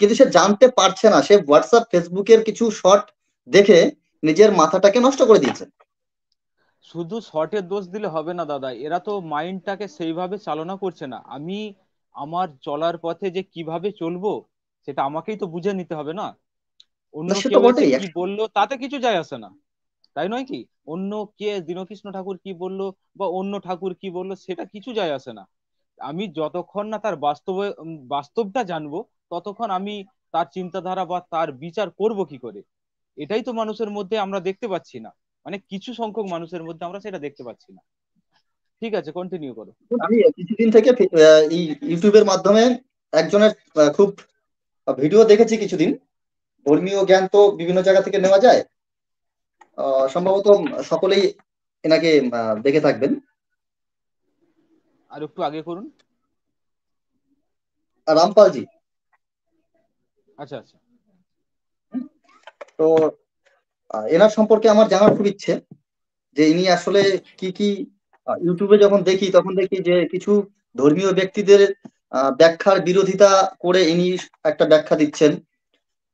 কিন্তু সে জানতে পারছে না, সে হোয়াটসঅ্যাপ ফেসবুকের কিছু শর্ট দেখে নিজের মাথাটাকে নষ্ট করে দিয়েছে। শুধু শর্টের দোষ দিলে হবে না দাদা, এরা তো মাইন্ডটাকে সেইভাবে চালনা করছে না। আমি আমার চলার পথে যে কিভাবে চলবো সেটা আমাকেই তো বুঝে নিতে হবে না। অন্য না, সে তো কেউ এসে বটেই। কি বললো তাতে কিছু যায় আসে না, তাই নয় কি? অন্য কে দীনকৃষ্ণ ঠাকুর কি বললো বা অন্য ঠাকুর কি বললো সেটা কিছু যায় আসে না। আমি যতক্ষণ না তার বাস্তবটা জানবো, ততক্ষণ আমি তার চিন্তাধারা বা তার বিচার করব কি করে? এটাই তো মানুষের মধ্যে আমরা দেখতে পাচ্ছি না, মানে কিছু সংখ্যক মানুষের মধ্যে আমরা সেটা দেখতে পাচ্ছি না। ঠিক আছে, কন্টিনিউ করো। আমি কিছুদিন থেকে এই ইউটিউবের মাধ্যমে একজনের খুব ভিডিও দেখেছি কিছুদিন। ধর্মীয় জ্ঞান তো বিভিন্ন জায়গা থেকে নেওয়া যায়, সম্ভবত সকলেই এনাকে দেখে থাকবেন, আর একটু আগে করুন। রামপালজি। আচ্ছা আচ্ছা। তো এনার সম্পর্কে আমার জানার খুব ইচ্ছে যে ইনি আসলে কি কি, ইউটিউবে যখন দেখি তখন দেখি যে কিছু ধর্মীয় ব্যক্তিদের ব্যাখ্যার বিরোধিতা করে ইনি একটা ব্যাখ্যা দিচ্ছেন।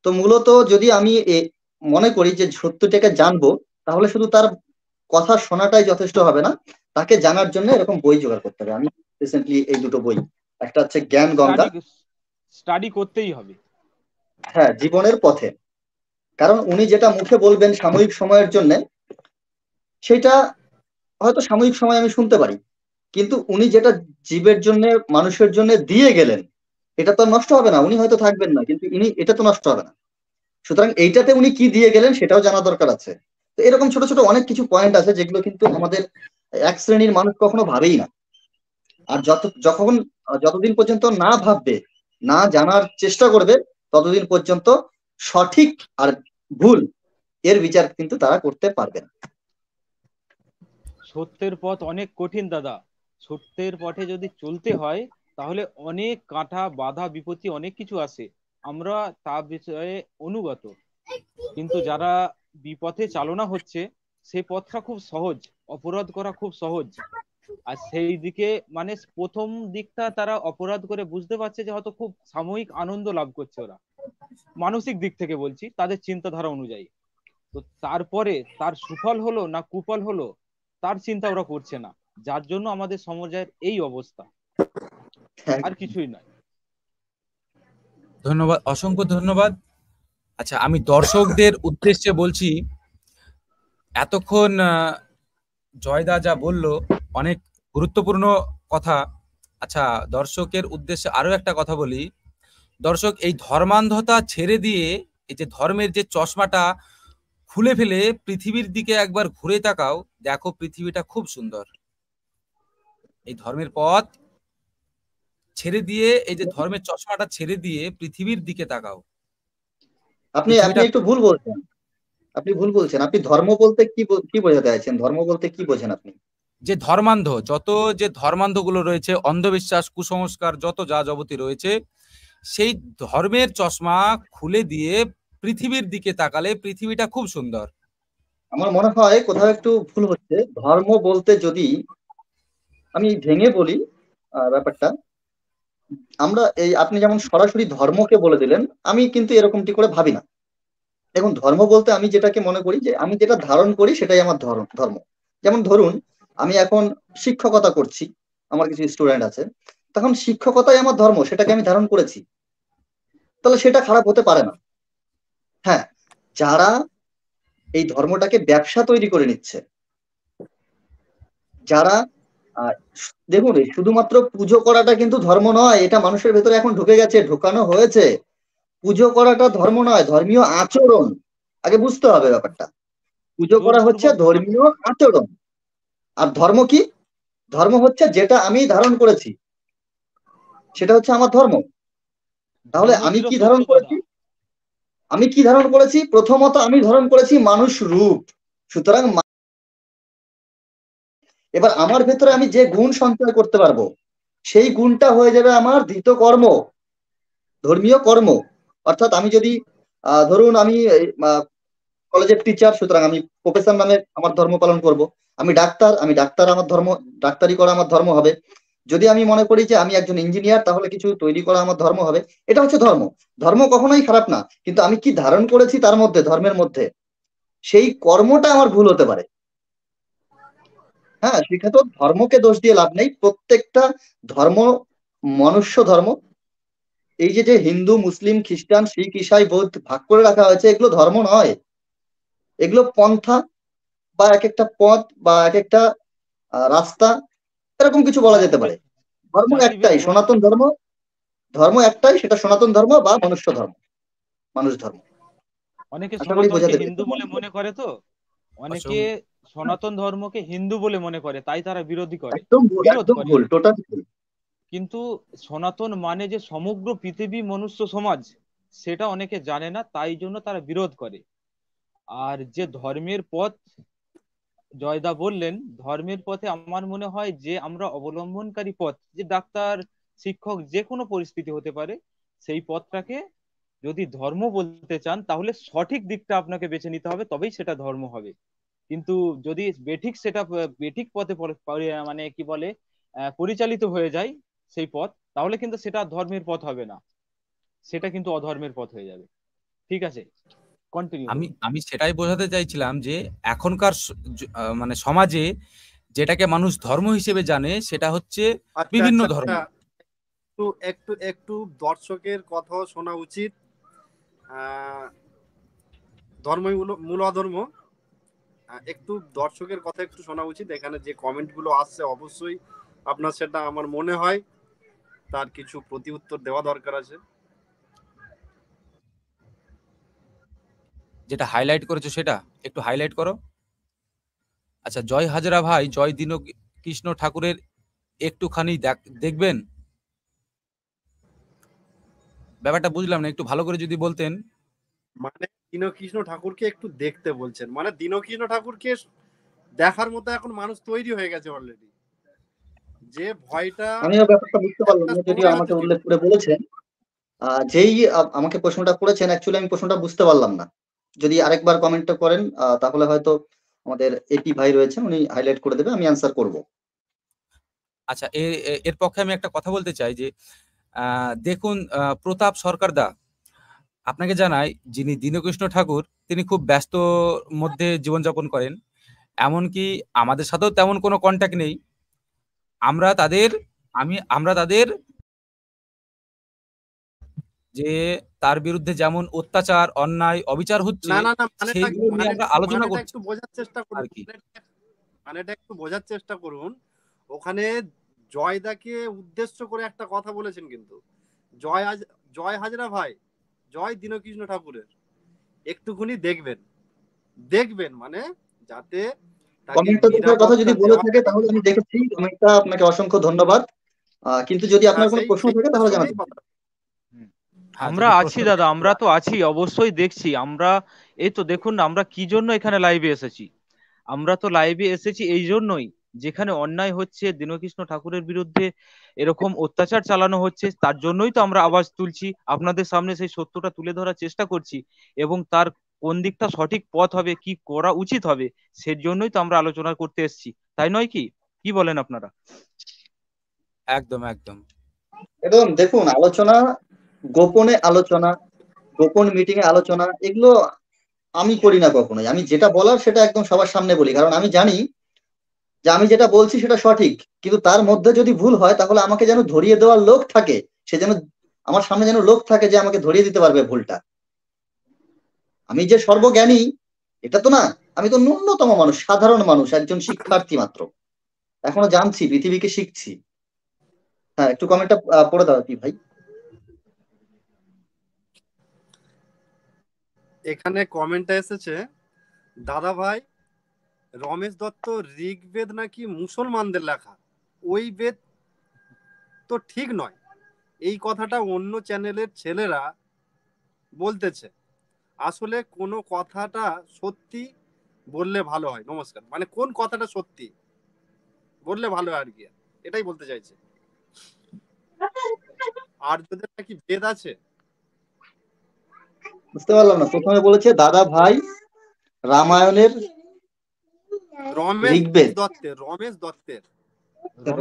তো মূলত যদি আমি মনে করি যে সত্যটাকে জানবো, তাহলে শুধু তার কথা শোনাটাই যথেষ্ট হবে না, তাকে জানার জন্য এরকম বই জোগাড় করতে হবে। আমি রিসেন্টলি এই দুটো বই, একটা হচ্ছে জ্ঞান গঙ্গা, স্টাডি করতেই হবে। হ্যাঁ, জীবনের পথে। কারণ উনি যেটা মুখে বলবেন সাময়িক সময়ের জন্য, সেটা হয়তো সাময়িক সময় আমি শুনতে পারি, কিন্তু উনি যেটা জীবের জন্য, মানুষের জন্য দিয়ে গেলেন, এটা তো নষ্ট হবে না। উনি হয়তো থাকবেন না, কিন্তু ইনি, এটা তো নষ্ট হবে না। সুতরাং এইটাতে উনি কি দিয়ে গেলেন সেটাও জানা দরকার আছে। তো এরকম ছোট ছোট অনেক কিছু পয়েন্ট আছে যেগুলো কিন্তু আমাদের এক শ্রেণীর মানুষ কখনো ভাবেই না। আর যতদিন পর্যন্ত না ভাববে, না জানার চেষ্টা করবে, ততদিন পর্যন্ত সঠিক আর ভুল এর বিচার কিন্তু তারা করতে পারবে না। সত্যের পথ অনেক কঠিন দাদা। সত্যের পথে যদি চলতে হয় তাহলে অনেক কাঁটা বাধা বিপত্তি অনেক কিছু আসে, আমরা তা বিষয়ে অনুগত। কিন্তু যারা বিপথে চালনা হচ্ছে সেই পথটা খুব সহজ, অপরাধ করা খুব সহজ। আর সেই দিকে মানে প্রথম দিকটা তারা অপরাধ করে বুঝতে পারছে যে হয়তো খুব সাময়িক আনন্দ লাভ করছে ওরা, মানসিক দিক থেকে বলছি, তাদের চিন্তাধারা অনুযায়ী। তো তারপরে তার সুফল হলো না কুফল হলো তার চিন্তা ওরা করছে না, যার জন্য আমাদের সমাজের এই অবস্থা, আর কিছুই নয়। ধন্যবাদ, অসংখ্য ধন্যবাদ। আচ্ছা, আমি দর্শকদের উদ্দেশ্যে বলছি, এতক্ষণ জয়দা যা বলল অনেক গুরুত্বপূর্ণ কথা। আচ্ছা, দর্শকের উদ্দেশ্যে আরো একটা কথা বলি। দর্শক, এই ধর্মান্ধতা ছেড়ে দিয়ে এই যে ধর্মের যে চশমাটা খুলে ফেলে পৃথিবীর দিকে একবার ঘুরে তাকাও, দেখো পৃথিবীটা খুব সুন্দর। এই ধর্মের পথ ছেড়ে দিয়ে, এই যে ধর্মের চশমাটা ছেড়ে দিয়ে পৃথিবীর দিকে তাকাও, আপনি একটু ভুল বলছেন। আপনি ধর্ম বলতে কি বোঝাতে চাইছেন? ধর্ম বলতে কি বোঝেন আপনি? যে ধর্মান্ধ গুলো রয়েছে, অন্ধবিশ্বাস, কুসংস্কার, যত যা যাবতীয় রয়েছে, সেই ধর্মের চশমা খুলে দিয়ে পৃথিবীর দিকে তাকালে পৃথিবীটা খুব সুন্দর। আমার মনে হয় কোথাও একটু ভুল হচ্ছে। ধর্ম বলতে যদি আমি ভেঙে বলি ব্যাপারটা, আপনি যেমন সরাসরি ধর্মকে বলে দিলেন, আমি কিন্তু এরকমটি করে ভাবি না। দেখুন, ধর্ম বলতে আমি যেটাকে মনে করি যে আমি যেটা ধারণ করি সেটাই আমার ধর্ম। যেমন ধরুন, আমি এখন শিক্ষকতা করছি, আমার কিছু স্টুডেন্ট আছে, তখন শিক্ষকতাই আমার ধর্ম, সেটাকে আমি ধারণ করেছি, তাহলে সেটা খারাপ হতে পারে না। হ্যাঁ, যারা এই ধর্মটাকে ব্যবসা তৈরি করে নিচ্ছে, যারা দেখুন, শুধুমাত্র পুজো করাটা কিন্তু ধর্ম নয়, এটা মানুষের ভেতরে এখন ঢুকে গেছে, ঢোকানো হয়েছে। পুজো করাটা ধর্ম নয়, ধর্মীয় আচরণ। আগে বুঝতে হবে ব্যাপারটা। পুজো করা হচ্ছে ধর্মীয় আচরণ। আর ধর্ম কি? ধর্ম হচ্ছে যেটা আমি ধারণ করেছি, সেটা হচ্ছে আমার ধর্ম। তাহলে আমি কি ধারণ করেছি? প্রথমত আমি ধারণ করেছি মানুষ রূপ। সুতরাং এবার আমার ভেতরে আমি যে গুণ সঞ্চয় করতে পারবো, সেই গুণটা হয়ে যাবে আমার ধৃত কর্ম, ধর্মীয় কর্ম। অর্থাৎ আমি যদি ধরুন আমি কলেজের টিচার, সুতরাং আমি প্রফেসর নামে আমার ধর্ম পালন করব। আমি ডাক্তার, আমার ধর্ম, ডাক্তারি করা আমার ধর্ম হবে। যদি আমি মনে করি যে আমি একজন ইঞ্জিনিয়ার, তাহলে কিছু তৈরি করা আমার ধর্ম হবে। এটা হচ্ছে ধর্ম। ধর্ম কখনোই খারাপ না, কিন্তু আমি কি ধারণ করেছি তার মধ্যে, ধর্মের মধ্যে, সেই কর্মটা আমার ভুল হতে পারে। হ্যাঁ, সেক্ষেত্রে ধর্মকে দোষ দিয়ে লাভ নেই। প্রত্যেকটা ধর্ম মনুষ্য ধর্ম। এই যে হিন্দু, মুসলিম, খ্রিস্টান, শিখ, ইসাই, বৌদ্ধ ভাগ করে রাখা হয়েছে, এগুলো ধর্ম নয়, এগুলো পন্থা বা এক একটা পথ বা এক একটা রাস্তা, এরকম কিছু বলা যেতে পারে। ধর্ম একটাই, সনাতন ধর্ম। ধর্ম একটাই, সেটা সনাতন ধর্ম বা মনুষ্য ধর্ম, মানুষ ধর্ম। অনেকে আশা করি বোঝাতে হিন্দু বলে মনে করে, তো অনেকে সনাতন ধর্মকে হিন্দু বলে মনে করে, তাই তারা বিরোধী করে, বিরোধ করে। ভুল, টোটাল ভুল। কিন্তু সনাতন মানে যে সমগ্র পৃথিবী মনুষ্য সমাজ, সেটা অনেকে জানে না, তাই জন্য তারা বিরোধ করে। আর যে ধর্মের পথ জয়দা বললেন, ধর্মের পথে আমার মনে হয় যে আমরা অবলম্বনকারী পথ, যে ডাক্তার, শিক্ষক, যে কোনো পরিস্থিতি হতে পারে, সেই পথটাকে যদি ধর্ম বলতে চান তাহলে সঠিক দিকটা আপনাকে বেছে নিতে হবে, তবেই সেটা ধর্ম হবে। কিন্তু যদি বেঠিক পথে মানে কি বলে পরিচালিত হয়ে যায় সেই পথ, তাহলে কিন্তু সেটা ধর্মের পথ হবে না, সেটা কিন্তু অধর্মের পথ হয়ে যাবে। ঠিক আছে, কন্টিনিউ। আমি সেটাই বোঝাতে চাইছিলাম যে এখনকার মানে সমাজে যেটাকে মানুষ ধর্ম হিসেবে জানে সেটা হচ্ছে বিভিন্ন ধর্ম। একটু একটু একটু দর্শকের কথাও শোনা উচিত। ধর্মই মূল অধর্ম, একটু দর্শকের কথা একটু শোনা উচিত। এখানে যে কমেন্ট গুলো আসছে, অবশ্যই আপনার সেটা আমার মনে হয় তার কিছু প্রতি উত্তর দেওয়া দরকার আছে। যেটা হাইলাইট করেছো সেটা একটু হাইলাইট করো। আচ্ছা, জয় হাজরা ভাই, জয় দীনকৃষ্ণ ঠাকুরের একটুখানি দেখবেন? ব্যাপারটা বুঝলাম না, একটু ভালো করে যদি বলতেন। মানে দীনকৃষ্ণ ঠাকুরকে একটু দেখতে বলছেন, মানে দীনকৃষ্ণ ঠাকুরকে দেখার মতো এখন মানুষ তৈরি হয়ে গেছে অলরেডি। যে ভয়টা আমিও ব্যাপারটা বুঝতে পারলাম একটা না, যদিও সময় আমাকে হয়তো ছিল। উল্লেখ করে বলেছেন। যেই আমাকে প্রশ্নটা করেছেন, অ্যাকচুয়ালি আমি প্রশ্নটা বুঝতে পারলাম না। যদি আরেকবার কমেন্টটা করেন তাহলে হয়তো আমাদের এপি ভাই রয়েছেন, উনি হাইলাইট করে দেবে, আমি অ্যান্সার করব। আচ্ছা, এর পক্ষে আমি একটা কথা বলতে চাই যে দেখুন, প্রতাপ সরকারদা, আপনাকে জানাই, যিনি দীনকৃষ্ণ ঠাকুর, তিনি খুব ব্যস্ত মধ্যে জীবনযাপন করেন। এমনকি আমাদের সাথেও তেমন কোনো কন্ট্যাক্ট নেই। আমরা তাদের আমরা তাদের যে তার বিরুদ্ধে যেমন অত্যাচার, অন্যায়, অবিচার হচ্ছে, না না না, সেইগুলো নিয়ে আমরা আলোচনা মানেটা করছি একটু বোঝার চেষ্টা করুন, আর কি। মানেটা একটু বোঝার চেষ্টা করুন। ওখানে জয়দাকে উদ্দেশ্য করে একটা কথা বলেছেন, কিন্তু জয় হাজরা ভাই, জয় দীনকৃষ্ণ ঠাকুরের, একটুখানি দেখবেন, দেখবেন মানে যাতে তাকে কমেন্টটা দেখার কথা যদি নিরাপত্তা বলে দেওয়া থাকে যায়। তাহলে আমি দেখেছি কমেন্টটা, আপনাকে অসংখ্য ধন্যবাদ। কিন্তু যদি আপনার কোনো সেই প্রশ্ন সেই থাকে তাহলে উদ্দেশ্য জানাতে নিয়েই পারেন। কথা। হ্যাঁ, আমরা যদি আছি প্রশ্ন দাদা, আমরা তো আছি, অবশ্যই দেখছি আমরা। এই তো দেখুন না, আমরা কি জন্য এখানে লাইভে এসেছি। আমরা তো লাইভে এসেছি এই জন্যই, যেখানে অন্যায় হচ্ছে, দীনকৃষ্ণ ঠাকুরের বিরুদ্ধে এরকম অত্যাচার চালানো হচ্ছে, তার জন্যই তো আমরা আওয়াজ তুলছি, আপনাদের সামনে সেই সত্যটা তুলে ধরার চেষ্টা করছি, এবং তার কোন দিকটা সঠিক পথ হবে, কি করা উচিত হবে, সেই জন্যই তো আমরা আলোচনা করতে এসেছি, তাই নয় কি? কি বলেন আপনারা? একদম একদম। এবং দেখুন, আলোচনা, গোপনে আলোচনা, গোপন মিটিং এ আলোচনা, এগুলো আমি করি না কখনোই। আমি যেটা বলার সেটা একদম সবার সামনে বলি, কারণ আমি জানি যে আমি যেটা বলছি সেটা সঠিক। কিন্তু তার মধ্যে যদি ভুল হয় তাহলে আমাকে যেন ধরিয়ে দেওয়ার লোক থাকে, সে যেন আমার সামনে যেন লোক থাকে যে আমাকে ধরিয়ে দিতে পারবে ভুলটা। আমি যে সর্বজ্ঞানী এটা তো না, আমি তো ন্যূনতম মানুষ, সাধারণ মানুষ, একজন শিক্ষার্থী মাত্র, এখনো জানছি, পৃথিবীকে শিখছি। হ্যাঁ, একটু কমেন্টটা পড়ে দাও কি ভাই। এখানে কমেন্টটা এসেছে, দাদা ভাই, রমেশ দত্ত ঋগ্বেদ নাকি মুসলমানদের লেখা, ওই বেদ তো ঠিক নয়। এই কথাটা অন্য চ্যানেলের ছেলেরা বলতেছে। আসলে কোন কথাটা সত্যি বললে ভালো হয়। নমস্কার, মানে কোন কথাটা সত্যি বললে ভালো হয় আর কি, এটাই বলতে চাইছে। আর্যদের নাকি বেদ আছে। বুঝতে পারলাম না, প্রথমে বলেছে দাদা ভাই রামায়ণের রমেশ ঋগ্বেদ, দত্তের, রমেশ দত্তের।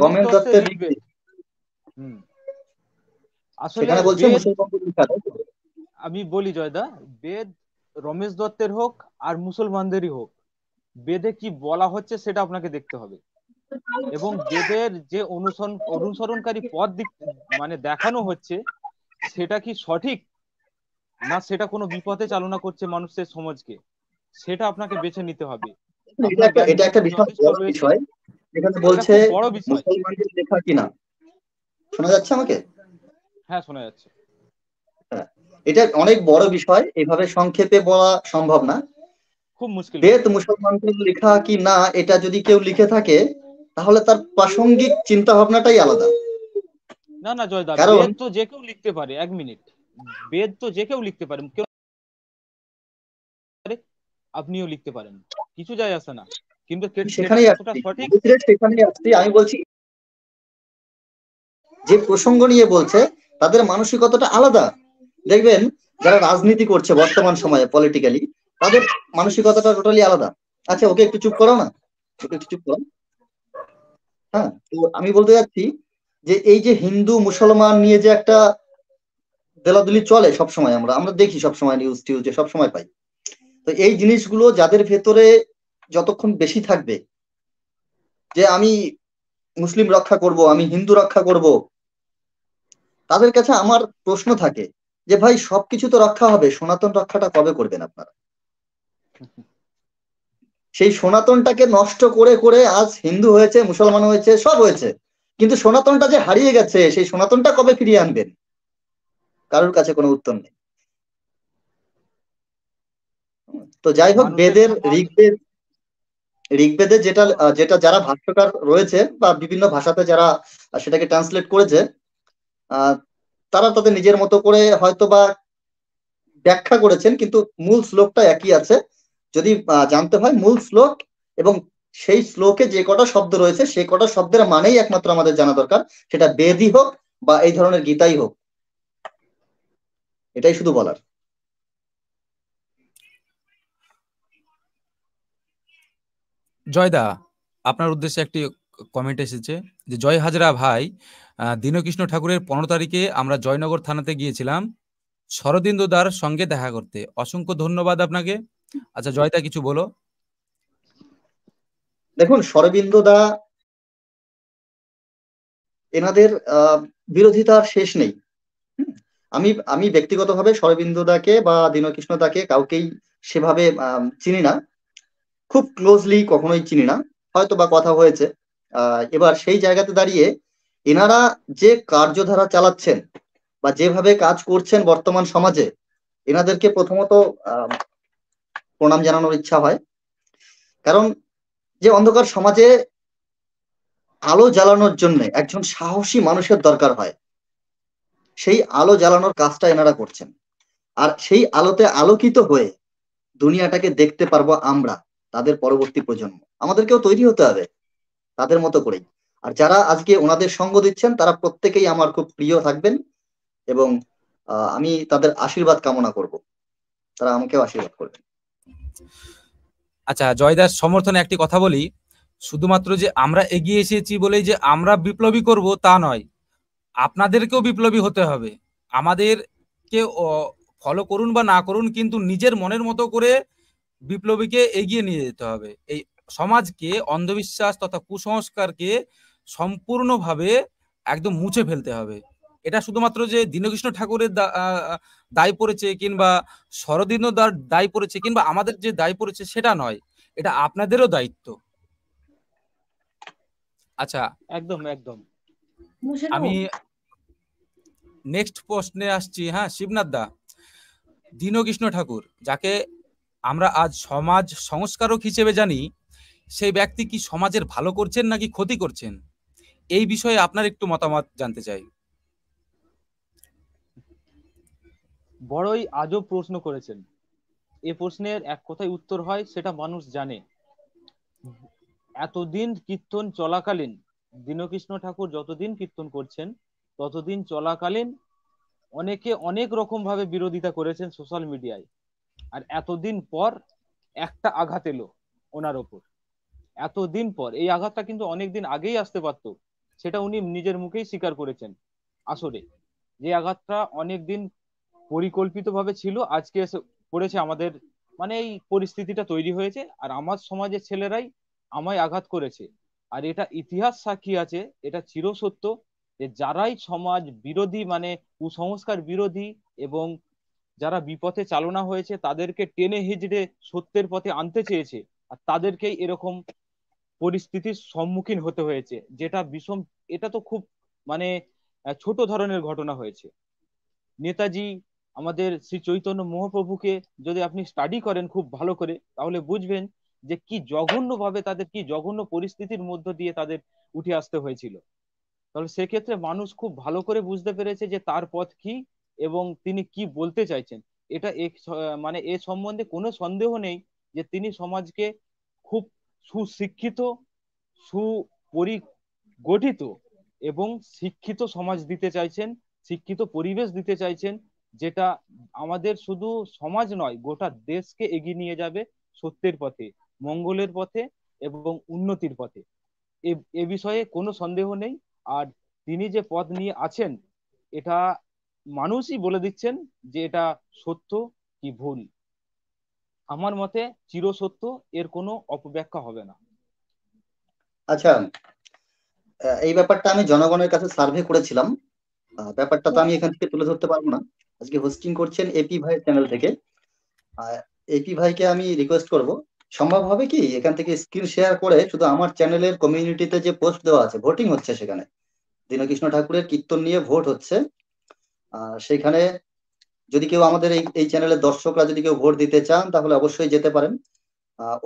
রমেশ রমেশ দত্তের দত্তের ঋগ্বেদ। ঋগ্বেদ, হুম। আসলে সেখানে বলছে বেদ, মুসলমানদের লেখা, তাই তো? আমি বলি জয়দা, বেদ রমেশ দত্তের হোক আর মুসলমানদেরই হোক, বেদে কি বলা হচ্ছে সেটা আপনাকে দেখতে হবে, এবং বেদের যে অনুসরণকারী পথ মানে দেখানো হচ্ছে, সেটা কি সঠিক, না সেটা কোনো বিপথে চালনা করছে মানুষের সমাজকে, সেটা আপনাকে বেছে নিতে হবে। আপনার জ্ঞান এটা একটা বুদ্ধি বিশাল যথেষ্ট বড় রয়েছে, বিষয়, যেখানে এটা বলছে খুব বড় বিষয়। মুসলমানদের লেখা কিনা। শোনা যাচ্ছে আমাকে? হ্যাঁ, শোনা যাচ্ছে। হ্যাঁ, এটা অনেক বড় বিষয়, এভাবে সংক্ষেপে বলা সম্ভব না। খুব মুশকিল বেদ ব্যাপার। মুসলমানদের লেখা কি না, এটা যদি কেউ লিখে থাকে তাহলে তার প্রাসঙ্গিক চিন্তা ভাবনাটাই আলাদা। না না জয়দা, কারণ বেদ তো যে কেউ লিখতে পারে, এক মিনিট, বেদ তো যে কেউ লিখতে পারে, কেউ পারে, আপনিও লিখতে পারেন, কিছু যায় আসে না, কিন্তু সেটা সেখানেই কতটা আসছি, সঠিক। সেখানেই আসছি, আমি বলছি যে প্রসঙ্গ নিয়ে বলছে তাদের মানসিকতাটা আলাদা। দেখবেন যারা রাজনীতি করছে বর্তমান সময়ে পলিটিক্যালি, তাদের মানসিকতাটা টোটালি আলাদা। আচ্ছা, ওকে একটু চুপ করো না, ওকে একটু চুপ করো। হ্যাঁ, তো আমি বলতে যাচ্ছি যে এই যে হিন্দু মুসলমান নিয়ে যে একটা দেলাদুলি চলে সবসময়, আমরা আমরা দেখি সবসময়, নিউজ টিউজে সবসময় পাই। তো এই জিনিসগুলো যাদের ভেতরে যতক্ষণ বেশি থাকবে যে আমি মুসলিম রক্ষা করব, আমি হিন্দু রক্ষা করব, তাদের কাছে আমার প্রশ্ন থাকে যে ভাই সবকিছু তো রক্ষা হবে, সনাতন রক্ষাটা কবে করবেন আপনারা? সেই সনাতনটাকে নষ্ট করে করে আজ হিন্দু হয়েছে, মুসলমান হয়েছে, সব হয়েছে, কিন্তু সনাতনটা যে হারিয়ে গেছে সেই সনাতনটা কবে ফিরিয়ে আনবেন? কারোর কাছে কোনো উত্তর নেই। তো যাই হোক, মানুষের বেদের সমাজ, ঋগ্বেদ, ঋগ্বেদে যেটা যারা ভাষ্যকার রয়েছে বা বিভিন্ন ভাষাতে যারা সেটাকে ট্রান্সলেট করেছে, আহ, তারা তাদের নিজের মতো করে হয়তো বা ব্যাখ্যা করেছেন, কিন্তু মূল শ্লোকটা একই আছে। যদি জানতে হয় মূল শ্লোক এবং সেই শ্লোকে যে কটা শব্দ রয়েছে সেই কটা শব্দের মানেই একমাত্র আমাদের জানা দরকার, সেটা বেদই হোক বা এই ধরনের গীতাই হোক। এটাই শুধু বলার। জয়দা, আপনার উদ্দেশ্যে একটি কমেন্ট এসেছে যে জয় হাজরা ভাই, দীনকৃষ্ণ ঠাকুরের 15 তারিখে আমরা জয়নগর থানাতে গিয়েছিলাম শরদিন্দুদার সঙ্গে দেখা করতে। অসংখ্য ধন্যবাদ আপনাকে। আচ্ছা জয়দা, কিছু বলো। দেখুন, শরদিন্দু দা এনাদের বিরোধিতার শেষ নেই। হুম, আমি আমি ব্যক্তিগতভাবে শরদিন্দু দাকে বা দীনকৃষ্ণ দাকে কাউকেই সেভাবে চিনি না, খুব ক্লোজলি কখনোই চিনি না, হয়তো বা কথা হয়েছে। এবার সেই জায়গাতে দাঁড়িয়ে এনারা যে কার্যধারা চালাচ্ছেন বা যেভাবে কাজ করছেন বর্তমান সমাজে, এনাদেরকে প্রথমত প্রণাম জানানোর ইচ্ছা হয়। কারণ যে অন্ধকার সমাজে আলো জ্বালানোর জন্য একজন সাহসী মানুষের দরকার হয়, সেই আলো জ্বালানোর কাজটা এনারা করছেন। আর সেই আলোতে আলোকিত হয়ে দুনিয়াটাকে দেখতে পারবো আমরা, তাদের পরবর্তী প্রজন্ম। আমাদেরকেও তৈরি হতে হবে তাদের মতো করেই। আর যারা আজকে ওনাদের সঙ্গ দিচ্ছেন তারা প্রত্যেকেই আমার খুব প্রিয় থাকবেন, এবং আমি তাদের আশীর্বাদ কামনা করব, তারা আমাকেও আশীর্বাদ করবেন। আচ্ছা জয়দার সমর্থনে একটি কথা বলি, শুধুমাত্র যে আমরা এগিয়ে এসেছি বলেই যে আমরা বিপ্লবী করব তা নয়, আপনাদেরকেও বিপ্লবী হতে হবে। আমাদেরকে ফলো করুন বা না করুন, কিন্তু নিজের মনের মতো করে বিপ্লবীকে এগিয়ে নিয়ে যেতে হবে। এই সমাজকে অন্ধবিশ্বাস তথা কুসংস্কারকে সম্পূর্ণভাবে একদম মুছে ফেলতে হবে। এটা শুধুমাত্র যে দীনকৃষ্ণ ঠাকুরের দায় পড়েছে কিংবা শরদিন্দুদার দায় পড়েছে কিংবা আমাদের যে দায় পড়েছে সেটা নয়, এটা আপনাদেরও দায়িত্ব। আচ্ছা, একদম একদম। আমি নেক্সট প্রশ্নে আসছি। হ্যাঁ শিবনাথ দা, দীনকৃষ্ণ ঠাকুর যাকে আমরা আজ সমাজ সংস্কারক হিসেবে জানি, সেই ব্যক্তি কি সমাজের ভালো করছেন নাকি ক্ষতি করছেন, এই বিষয়ে আপনার একটু মতামত জানতে চাই। বড়ই আজব প্রশ্ন করেছেন। এ প্রশ্নের এক কথায় উত্তর হয়, সেটা মানুষ জানে। এতদিন কীর্তন চলাকালীন, দীনকৃষ্ণ ঠাকুর যতদিন কীর্তন করছেন ততদিন চলাকালীন অনেকে অনেক রকম ভাবে বিরোধিতা করেছেন সোশ্যাল মিডিয়ায়। আর এতদিন পর একটা আঘাত এলো ওনার ওপর। এতদিন পর এই আঘাতটা কিন্তু অনেকদিন আগেই আসতে পারতো, সেটা উনি নিজের মুখেই স্বীকার করেছেন। আসলে যে আঘাতটা অনেকদিন পরিকল্পিতভাবে ছিল, আজকে এসে পড়েছে আমাদের, মানে এই পরিস্থিতিটা তৈরি হয়েছে আর আমার সমাজের ছেলেরাই আমায় আঘাত করেছে। আর এটা ইতিহাস সাক্ষী আছে, এটা চিরসত্য, যে যারাই সমাজ বিরোধী, মানে কুসংস্কার বিরোধী এবং যারা বিপথে চালনা হয়েছে তাদেরকে টেনে হিজড়ে সত্যের পথে আনতে চেয়েছে, আর তাদেরকেই এরকম পরিস্থিতির সম্মুখীন হতে হয়েছে, যেটা বিষম। এটা তো খুব মানে ছোট ধরনের ঘটনা হয়েছে। নেতাজি, আমাদের শ্রী চৈতন্য মহাপ্রভুকে যদি আপনি স্টাডি করেন খুব ভালো করে, তাহলে বুঝবেন যে কি জঘন্য ভাবে তাদের, কি জঘন্য পরিস্থিতির মধ্য দিয়ে তাদের উঠে আসতে হয়েছিল। তাহলে সেক্ষেত্রে মানুষ খুব ভালো করে বুঝতে পেরেছে যে তার পথ কি এবং তিনি কি বলতে চাইছেন। এটা মানে এ সম্বন্ধে কোনো সন্দেহ নেই যে তিনি সমাজকে খুব সুশিক্ষিত, সুপরিগঠিত এবং শিক্ষিত সমাজ দিতে চাইছেন, শিক্ষিত পরিবেশ দিতে চাইছেন, যেটা আমাদের শুধু সমাজ নয় গোটা দেশকে এগিয়ে নিয়ে যাবে সত্যের পথে, মঙ্গলের পথে এবং উন্নতির পথে। এ বিষয়ে কোনো সন্দেহ নেই। আর তিনি যে পথ নিয়ে আছেন, এটা মানুষই বলে দিচ্ছেন যে এটা সত্য কি ভুল। আমার মতে চিরসত্য, এর কোনো অপব্যাখ্যা হবে না। আচ্ছা, এই ব্যাপারটা আমি জনগণের কাছে সার্ভে করেছিলাম। ব্যাপারটা তো আমি এখান থেকে তুলে ধরতে পারবো না, আজকে হোস্টিং করছেন এপি ভাই চ্যানেল থেকে। এপি ভাইকে আমি রিকোয়েস্ট করব, সম্ভব হবে কি এখান থেকে স্ক্রিন শেয়ার করে শুধু আমার চ্যানেলের কমিউনিটিতে যে পোস্ট দেওয়া আছে, ভোটিং হচ্ছে সেখানে, দীনকৃষ্ণ ঠাকুরের কীর্তন নিয়ে ভোট হচ্ছে, সেখানে যদি কেউ আমাদের এই চ্যানেলের দর্শকরা যদি কেউ ভোট দিতে চান তাহলে অবশ্যই যেতে পারেন।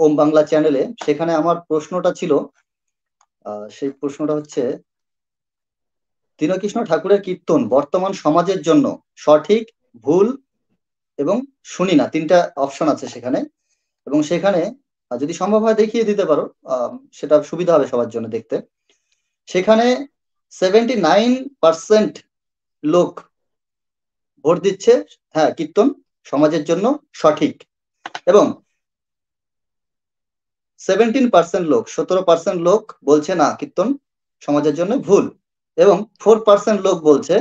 ওম বাংলা চ্যানেলে, সেখানে আমার প্রশ্নটা ছিল, সেই প্রশ্নটা হচ্ছে, দীনকৃষ্ণ ঠাকুরের কীর্তন বর্তমান সমাজের জন্য সঠিক, ভুল এবং শুনি না, তিনটা অপশন আছে সেখানে। এবং সেখানে যদি সম্ভব হয় দেখিয়ে দিতে পারো, সেটা সুবিধা হবে সবার জন্য দেখতে। সেখানে 79% লোক ভোট দিচ্ছে হ্যাঁ কীর্তন সমাজের জন্য সঠিক, এবং 17% লোক বলছে না কীর্তন সমাজের জন্য ভুল, এবং 4% লোক বলছে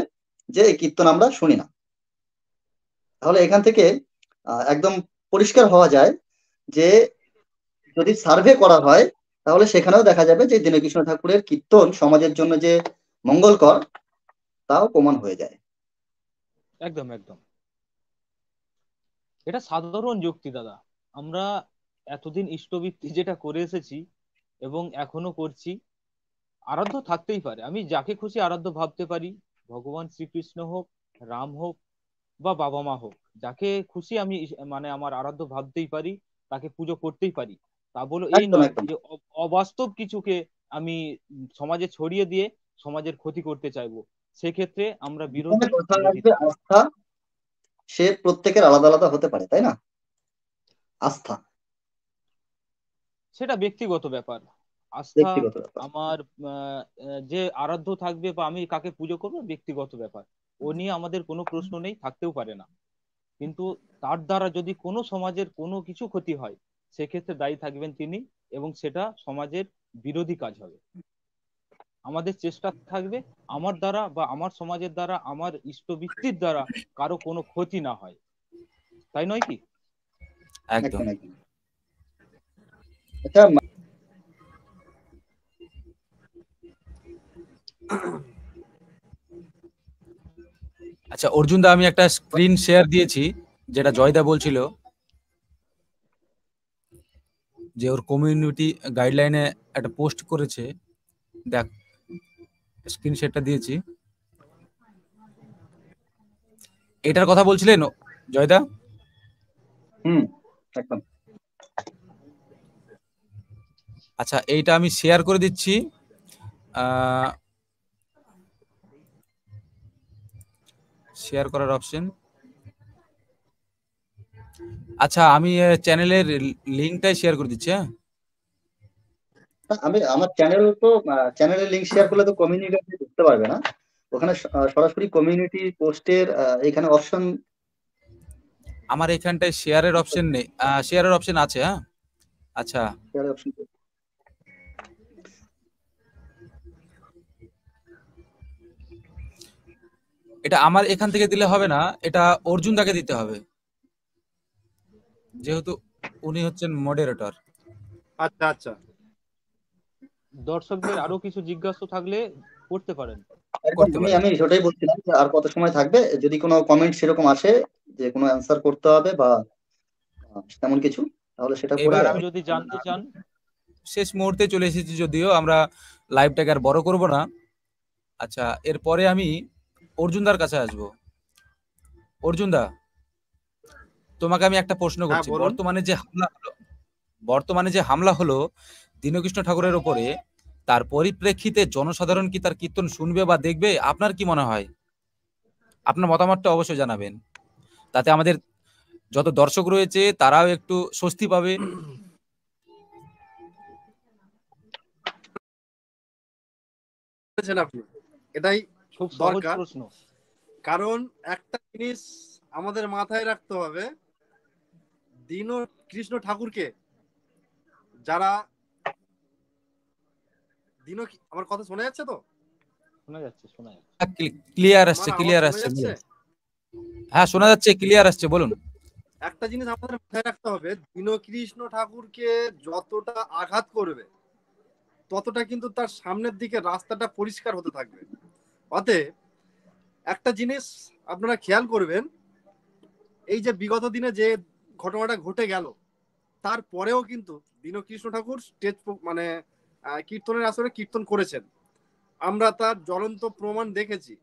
যে এই কীর্তন আমরা শুনি না। তাহলে এখান থেকে একদম পরিষ্কার হওয়া যায় যে যদি সার্ভে করা হয় তাহলে সেখানেও দেখা যাবে যে দীনকৃষ্ণ ঠাকুরের কীর্তন সমাজের জন্য যে মঙ্গলকর তাও প্রমাণ হয়ে যায়। একদম একদম, এটা সাধারণ যুক্তি দাদা। আমরা এতদিন ইষ্টবৃত্তি যেটা করে এসেছি এবং এখনো করছি, আরাধ্য থাকতেই পারে, আমি যাকে খুশি আরাধ্য ভাবতে পারি, ভগবান শ্রীকৃষ্ণ হোক, রাম হোক, বা বাবা মা হোক, যাকে খুশি আমি মানে আমার আরাধ্য ভাবতেই পারি, তাকে পুজো করতেই পারি। তা বলে এই একদম নয় একদম যে অবাস্তব কিছুকে আমি সমাজে ছড়িয়ে দিয়ে সমাজের ক্ষতি করতে চাইবো, সেক্ষেত্রে আমরা এখানে বিরোধী কথা বিরোধী আসবে থাকবো। আস্থা, সে প্রত্যেকের আলাদা আলাদা হতে পারে, তাই না? আস্থা সেটা ব্যক্তিগত ব্যাপার। আস্থা ব্যক্তিগত ব্যাপার। আমার যে আরাধ্য থাকবে বা আমি কাকে পুজো করবো ব্যক্তিগত ব্যাপার, ও নিয়ে আমাদের কোনো প্রশ্ন নেই, থাকতেও পারে না। কিন্তু তার দ্বারা যদি কোনো সমাজের কোনো কিছু ক্ষতি হয়, সেক্ষেত্রে দায়ী থাকবেন তিনি, এবং সেটা সমাজের বিরোধী কাজ হবে। আমাদের চেষ্টা থাকবে আমার দ্বারা বা আমার সমাজের দ্বারা, আমার ইষ্টবৃত্তির দ্বারা কারো কোনো ক্ষতি না হয়, তাই নয় কি? একদম। একদম একদম। আচ্ছা, আচ্ছা অর্জুন দা, আমি একটা স্ক্রিন শেয়ার দিয়েছি, যেটা জয়দা বলছিল যে ওর কমিউনিটি গাইডলাইনে একটা পোস্ট করেছে, দেখ স্ক্রিন শেয়ারটা দিয়েছি। এটার কথা বলছিলেন জয়দা? হুম, একদম। আচ্ছা এইটা আমি শেয়ার করে দিচ্ছি, শেয়ার করার অপশন। আচ্ছা আমি চ্যানেলের লিঙ্কটাই শেয়ার করে দিচ্ছি। হ্যাঁ, আমি আমার চ্যানেলের লিংক শেয়ার করলে তো কমিউনিটি বুঝতে পারবে না, ওখানে সরাসরি কমিউনিটি পোস্টের এখানে অপশন। আমার এখানটায় শেয়ারের অপশন নেই, শেয়ারের অপশন আছে। হ্যাঁ, আচ্ছা অপশন এটা আমার এখান থেকে দিলে হবে না, এটা অর্জুন দাকে দিতে হবে, যেহেতু উনি হচ্ছেন মডারেটর। আচ্ছা আচ্ছা, দর্শকদের আরো কিছু জিজ্ঞাসা থাকলে করতে পারেন। একদম। করতে আমি পারেন। আমি সেটাই বলছিলাম যে আর কত সময় থাকবে, যদি কোনো কমেন্ট সেরকম আসে যে কোনো অ্যান্সার করতে হবে বা তেমন কিছু, তাহলে সেটা করে এবার কেউ আমি যদি জানতে চান, শেষ মুহূর্তে চলে এসেছি, যদিও আমরা লাইভটাকে আর বড় করব না। আচ্ছা এরপরে আমি অর্জুনদার কাছে আসব। অর্জুনদা, তোমাকে আমি একটা প্রশ্ন হ্যাঁ করছি। বলুন। বর্তমানে যে হামলা হলো দীনকৃষ্ণ ঠাকুরের উপরে, তার পরিপ্রেক্ষিতে জনসাধারণ কি তার কীর্তন শুনবে বা দেখবে? আপনার কি মনে হয়? আপনার মতামতটা অবশ্যই জানাবেন, তাতে আমাদের যত দর্শক রয়েছে তারাও একটু স্বস্তি পাবে। বলেছেন আপনি, এটাই খুব সহজ দরকার। প্রশ্ন। কারণ একটা জিনিস আমাদের মাথায় রাখতে হবে, দীন কৃষ্ণ ঠাকুরকে যারা আমার কথা শোনা যাচ্ছে তো? শোনা যাচ্ছে, শোনা যাচ্ছে। ক্লিয়ার আমার আসছে, আওয়াজ ক্লিয়ার শোনা আসছে, যাচ্ছে? বলুন। হ্যাঁ শোনা যাচ্ছে, ক্লিয়ার আসছে, বলুন। একটা জিনিস আমাদের মাথায় রাখতে হবে, দীনকৃষ্ণ ঠাকুরকে যতটা আঘাত করবে ততটা কিন্তু তার সামনের দিকে রাস্তাটা পরিষ্কার হতে থাকবে। অতএব একটা জিনিস আপনারা খেয়াল করবেন, এই যে বিগত দিনে যে ঘটনাটা ঘটে গেল, তারপরেও কিন্তু দীনকৃষ্ণ ঠাকুর স্টেজ মানে কীর্তনের আসরে কীর্তন করেছেন। আমরা তার জ্বলন্ত প্রমাণ দেখেছি যে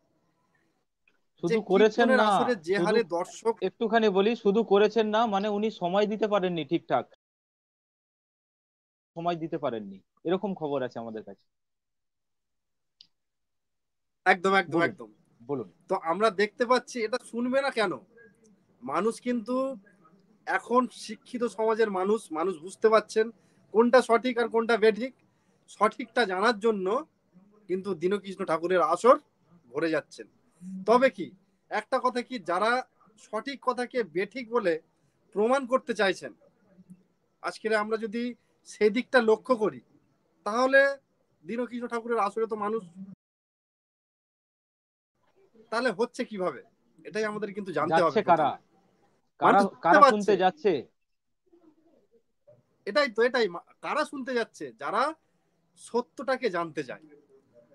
শুধু করেছেন কীর্তনের না, আসরে যে শুধু হারে দর্শক। একটুখানি বলি, শুধু করেছেন না মানে উনি সময় দিতে পারেননি ঠিকঠাক। সময় দিতে পারেননি, এরকম খবর আছে আমাদের কাছে। একদম একদম বলুন একদম। বলুন। তো আমরা দেখতে পাচ্ছি, এটা শুনবে না কেন? মানুষ কিন্তু এখন শিক্ষিত সমাজের মানুষ, মানুষ বুঝতে পারছেন কোনটা সঠিক আর কোনটা বেঠিক। সঠিকটা জানার জন্য কিন্তু দীনকৃষ্ণ ঠাকুরের আসর ভরে যাচ্ছেন। তবে কি একটা কথা কি, যারা সঠিক কথাকে বেঠিক বলে প্রমাণ করতে চাইছেন, আজকে আমরা যদি সেদিকটা লক্ষ্য করি, তাহলে দীনকৃষ্ণ ঠাকুরের আসরে তো মানুষ তাহলে হচ্ছে কিভাবে, এটাই আমাদের কিন্তু জানতে হবে। যাচ্ছে কারা, কারা মানুষ বুঝতে কারা পারছে, শুনতে যাচ্ছে? এটাই কারা শুনতে যাচ্ছে? যারা সত্যটাকে জানতে চায়,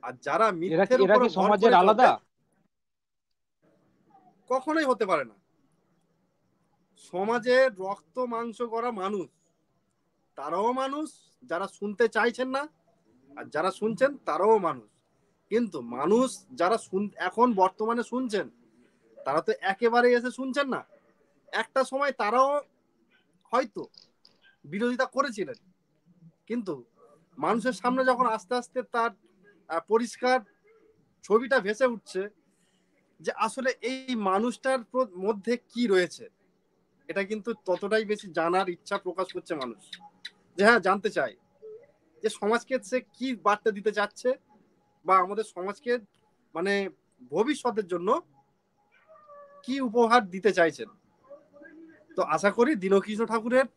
আর যারা মিথ্যের এরা উপর কি ভর সমাজের করে আলাদা? চলবে, কখনোই হতে পারে না। সমাজের রক্ত মাংস করা মানুষ, তারাও মানুষ, যারা শুনতে চাইছেন না আর যারা শুনছেন তারাও মানুষ। কিন্তু মানুষ যারা এখন বর্তমানে শুনছেন, তারা তো একেবারে এসে শুনছেন না। একটা সময় তারাও হয়তো বিরোধিতা করেছিলেন, কিন্তু মানুষের সামনে যখন আস্তে আস্তে তার পরিষ্কার ছবিটা ভেসে উঠছে যে আসলে এই মানুষটার মধ্যে কি রয়েছে, এটা কিন্তু ততটাই বেশি জানার ইচ্ছা প্রকাশ করছে মানুষ। যে হ্যাঁ, জানতে চাই যে সমাজকে সে কি বার্তা দিতে চাচ্ছে, বা আমাদের সমাজকে মানে ভবিষ্যতের জন্য কি উপহার দিতে চাইছেন। তো আশা করি দীনকৃষ্ণ ঠাকুরের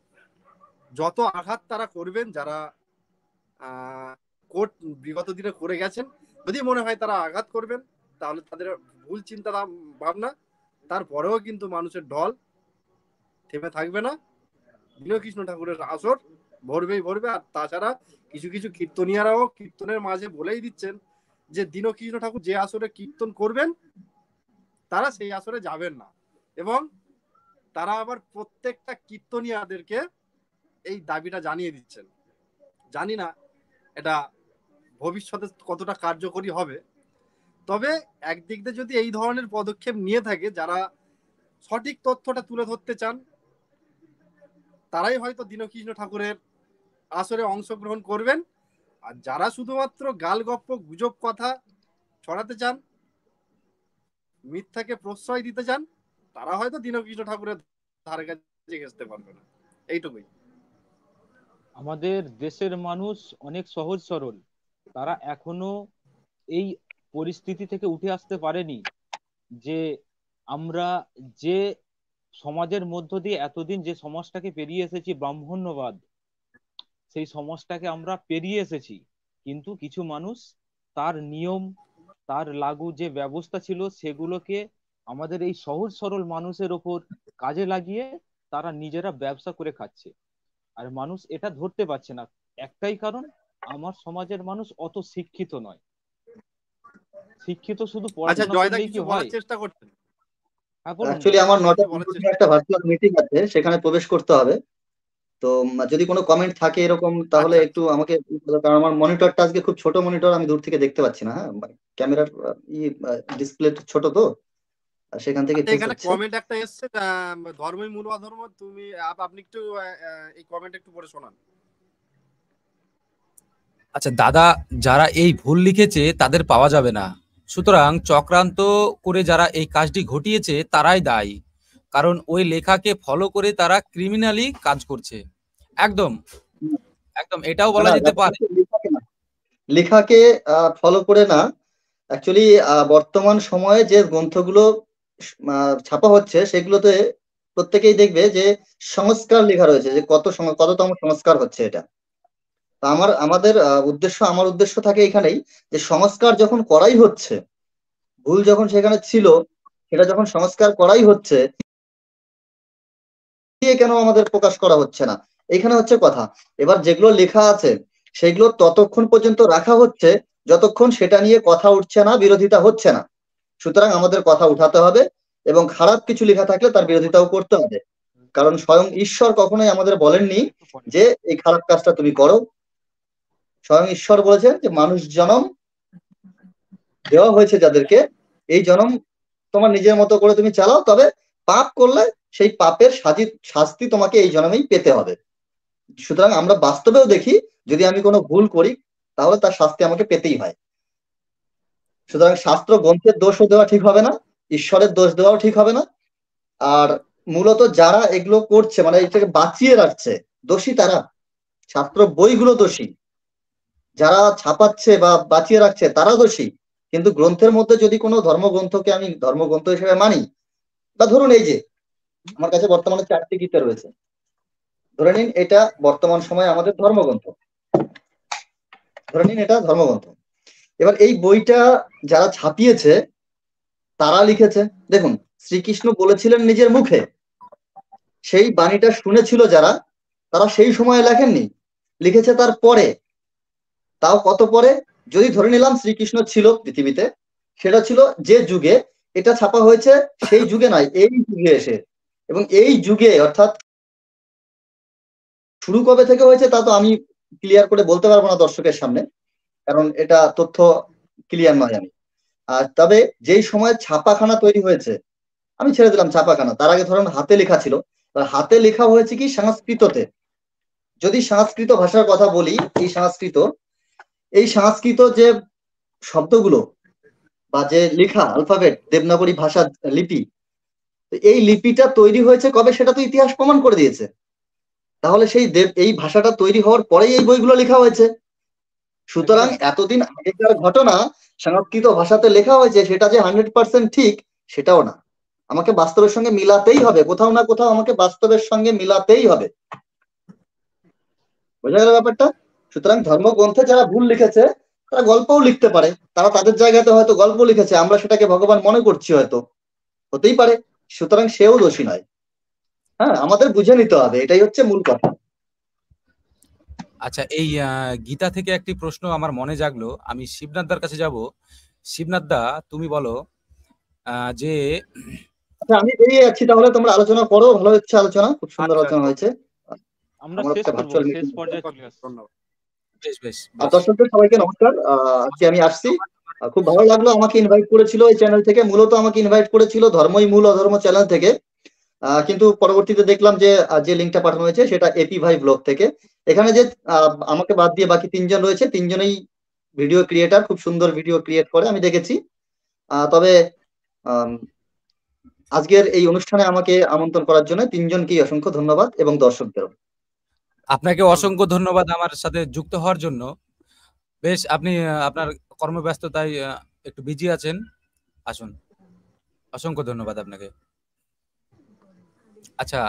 যত আঘাত তারা করবেন, যারা কোর্ট বিগত দিনে করে গেছেন, যদি মনে হয় তারা আঘাত করবেন, তাহলে তাদের ভুল চিন্তা ভাবনা। তারপরেও কিন্তু মানুষের ঢল থেমে থাকবে না, দীনকৃষ্ণ ঠাকুরের আসর ভরবেই ভরবে। আর তাছাড়া কিছু কিছু কীর্তনিয়ারাও কীর্তনের মাঝে বলেই দিচ্ছেন যে দীনকৃষ্ণ ঠাকুর যে আসরে কীর্তন করবেন, তারা সেই আসরে যাবেন না। এবং তারা আবার প্রত্যেকটা কীর্তনিয়াদেরকে এই দাবিটা জানিয়ে দিচ্ছেন। জানি না এটা ভবিষ্যতে কতটা কার্যকরী হবে, তবে একদিক দিয়ে যদি এই ধরনের পদক্ষেপ নিয়ে থাকে, যারা সঠিক তথ্যটা তুলে ধরতে চান, তারাই হয়তো দীনকৃষ্ণ ঠাকুরের আসরে অংশগ্রহণ করবেন। আর যারা শুধুমাত্র গালগপ্প গুজব কথা ছড়াতে চান, মিথ্যাকে প্রশ্রয় দিতে চান, তারা হয়তো দীনকৃষ্ণ ঠাকুরের ধারে কাছে ঘেঁষতে পারবে না। এইটুকুই। আমাদের দেশের মানুষ অনেক সহজ সরল, তারা এখনো এই পরিস্থিতি থেকে উঠে আসতে পারেনি যে আমরা যে সমাজের মধ্য দিয়ে এতদিন যে সমাজটাকে পেরিয়ে এসেছি, ব্রাহ্মণ্যবাদ, সেই সমাজটাকে আমরা পেরিয়ে এসেছি। কিন্তু কিছু মানুষ তার নিয়ম, তার লাগু যে ব্যবস্থা ছিল, সেগুলোকে আমাদের এই সহজ সরল মানুষের ওপর কাজে লাগিয়ে তারা নিজেরা ব্যবসা করে খাচ্ছে। আর মানুষ এটা ধরতে পারছে না, একটাই কারণ, আমার সমাজের মানুষ অত শিক্ষিত নয়। শিক্ষিত শুধু আচ্ছা, পড়াশোনা জয়দা করলেই কিছু কি হয়? বলার চেষ্টা করছেন? হ্যাঁ বলুন অ্যাকচুয়ালি বলুন। আমার জয়দা কিছু 9টা বলার 15 চেষ্টা। একটা ভার্চুয়াল মিটিং আছে, সেখানে প্রবেশ করতে হবে। তো যদি কোনো কমেন্ট থাকে এরকম, তাহলে আচ্ছা একটু আচ্ছা আমাকে, কারণ আমার মনিটরটা আজকে খুব ছোট মনিটর, আমি দূর থেকে দেখতে পাচ্ছি না। হ্যাঁ, ক্যামেরার ডিসপ্লে ছোট, তো সেখান থেকে আচ্ছা, ফেস এখানে হচ্ছে। কমেন্ট একটা এসছে, ধর্মই মূল অধর্ম। তুমি আপনি একটু এই কমেন্ট একটু পড়ে শোনান। আচ্ছা দাদা, যারা এই ভুল লিখেছে তাদের পাওয়া যাবে না, সুতরাং চক্রান্ত করে যারা এই কাজটি ঘটিয়েছে তারাই দায়ী, কারণ ওই লেখাকে ফলো করে তারা ক্রিমিনালি কাজ করছে। একদম একদম এটাও না বলা না, যেতে পারে। ব্যাপারটা হচ্ছে লেখাকে ফলো করে না। অ্যাকচুয়ালি বর্তমান সময়ে যে গ্রন্থগুলো ছাপা হচ্ছে, সেগুলোতে প্রত্যেকেই দেখবে যে সংস্কার লেখা রয়েছে, যে কততম সংস্কার হচ্ছে এটা। তা আমার উদ্দেশ্য থাকে এখানেই, যে সংস্কার যখন করাই হচ্ছে, ভুল যখন সেখানে ছিল, সেটা যখন সংস্কার করাই হচ্ছে, কেন আমাদের প্রকাশ করা হচ্ছে না, এখানে হচ্ছে কথা। এবার যেগুলো লেখা আছে সেগুলো ততক্ষণ পর্যন্ত রাখা হচ্ছে যতক্ষণ সেটা নিয়ে কথা উঠছে না, বিরোধিতা হচ্ছে না। সুতরাং আমাদের কথা উঠাতে হবে, এবং খারাপ কিছু লেখা থাকলে তার বিরোধিতাও করতে হবে। কারণ স্বয়ং ঈশ্বর কখনোই আমাদের বলেননি যে এই খারাপ কাজটা তুমি করো। স্বয়ং ঈশ্বর বলেছেন যে মানুষ জনম দেওয়া হয়েছে যাদেরকে, এই জনম তোমার নিজের মতো করে তুমি চালাও, তবে পাপ করলে সেই পাপের শাস্তি তোমাকে এই জন্মেই পেতে হবে। সুতরাং আমরা বাস্তবেও দেখি যদি আমি কোনো ভুল করি তাহলে তার শাস্তি আমাকে পেতেই হয়। সুতরাং শাস্ত্র গ্রন্থের দোষও দেওয়া ঠিক হবে না, ঈশ্বরের দোষ দেওয়াও ঠিক হবে না। আর মূলত যারা এগুলো করছে মানে এটাকে বাঁচিয়ে রাখছে, দোষী তারা, শাস্ত্র বইগুলো দোষী, যারা ছাপাচ্ছে বা বাঁচিয়ে রাখছে তারা দোষী। কিন্তু গ্রন্থের মধ্যে যদি কোনো ধর্মগ্রন্থকে আমি ধর্মগ্রন্থ হিসেবে মানি, বা ধরুন এই যে আমার কাছে বর্তমানে 4টি গীতা রয়েছে, ধরে নিন এটা বর্তমান সময়ে আমাদের ধর্মগ্রন্থ, ধরে নিন এটা ধর্মগ্রন্থ। এবার এই বইটা যারা ছাপিয়েছে তারা লিখেছে, দেখুন শ্রীকৃষ্ণ বলেছিলেন নিজের মুখে, সেই বাণীটা শুনেছিল যারা, তারা সেই সময়ে লেখেননি, লিখেছে তার পরে। তাও কত পরে? যদি ধরে নিলাম শ্রীকৃষ্ণ ছিল পৃথিবীতে, সেটা ছিল যে যুগে এটা ছাপা হয়েছে, সেই যুগে নয়, এই যুগে এসে। এবং এই যুগে অর্থাৎ শুরু কবে থেকে হয়েছে তা তো আমি ক্লিয়ার করে বলতে পারবো না দর্শকের সামনে, কারণ এটা তথ্য ক্লিয়ার নয় আমি। আর তবে যেই সময় ছাপাখানা তৈরি হয়েছে, আমি ছেড়ে দিলাম ছাপাখানা, তার আগে ধরুন হাতে লেখা ছিল। হাতে লেখা হয়েছে কি সংস্কৃততে। যদি সংস্কৃত ভাষার কথা বলি, এই সংস্কৃত যে শব্দগুলো বা যে লেখা অ্যালফাবেট, দেবনাগরী ভাষা লিপি, এই লিপিটা তৈরি হয়েছে কবে সেটা তো ইতিহাস প্রমাণ করে দিয়েছে। তাহলে সেই এই ভাষাটা তৈরি হওয়ার পরেই এই বইগুলো লেখা হয়েছে। সুতরাং এতদিন আগেকার ঘটনা সংস্কৃত ভাষাতে লেখা হয়েছে, সেটা যে 100% ঠিক সেটাও না। আমাকে বাস্তবের সঙ্গে মিলাতেই হবে, কোথাও না কোথাও আমাকে বাস্তবের সঙ্গে মিলাতেই হবে। বোঝা গেল ব্যাপারটা? সুতরাং ধর্মগ্রন্থে যারা ভুল লিখেছে তারা গল্পও লিখতে পারে, তারা তাদের জায়গাতে হয়তো গল্প লিখেছে, আমরা সেটাকে ভগবান মনে করছি, হয়তো হতেই পারে। সুতরাং সেও দোষী নয়। হ্যাঁ, আমাদের বুঝে নিতে হবে, এটাই হচ্ছে মূল কথা। আচ্ছা, এই গীতা থেকে একটি প্রশ্ন আমার মনে জাগলো, আমি শিবনাথদার কাছে যাব। শিবনাথদা, তুমি বলো যে আচ্ছা, আমি বেরিয়ে যাচ্ছি, তাহলে তোমরা আলোচনা করো, ভালো হচ্ছে আলোচনা, খুব সুন্দর আচ্ছা, আলোচনা হয়েছে। আমরা আমার শেষ একটা করবো, ভার্চুয়াল শেষ মিটিং। পর্যায়ে চলে আসছি। ধন্যবাদ। বেশ বেশ আর বেশ দর্শকদের সবাইকে নমস্কার, আজকে আমি আসছি। খুব ভালো লাগলো, আমাকে ইনভাইট করেছিল এই চ্যানেল থেকে, মূলত আমাকে ইনভাইট করেছিল ধর্মই মূল অধর্ম চ্যানেল থেকে। কিন্তু পরবর্তীতে দেখলাম যে যে লিঙ্কটা পাঠানো হয়েছে সেটা এপি ভাই ব্লগ থেকে। এখানে যে আমাকে বাদ দিয়ে বাকি 3জন রয়েছে, 3জনেই ভিডিও ক্রিয়েটার, খুব সুন্দর ভিডিও ক্রিয়েট করে আমি দেখেছি। তবে আম, আজকের এই অনুষ্ঠানে আমাকে আমন্ত্রণ করার জন্য 3জনকেই অসংখ্য ধন্যবাদ, এবং দর্শকদেরও। আপনাকে অসংখ্য ধন্যবাদ আমার সাথে যুক্ত হওয়ার জন্য। বেশ, আপনি আপনার কর্মব্যস্ততায় একটু বিজি আছেন, আসুন। অসংখ্য ধন্যবাদ আপনাকে। আচ্ছা,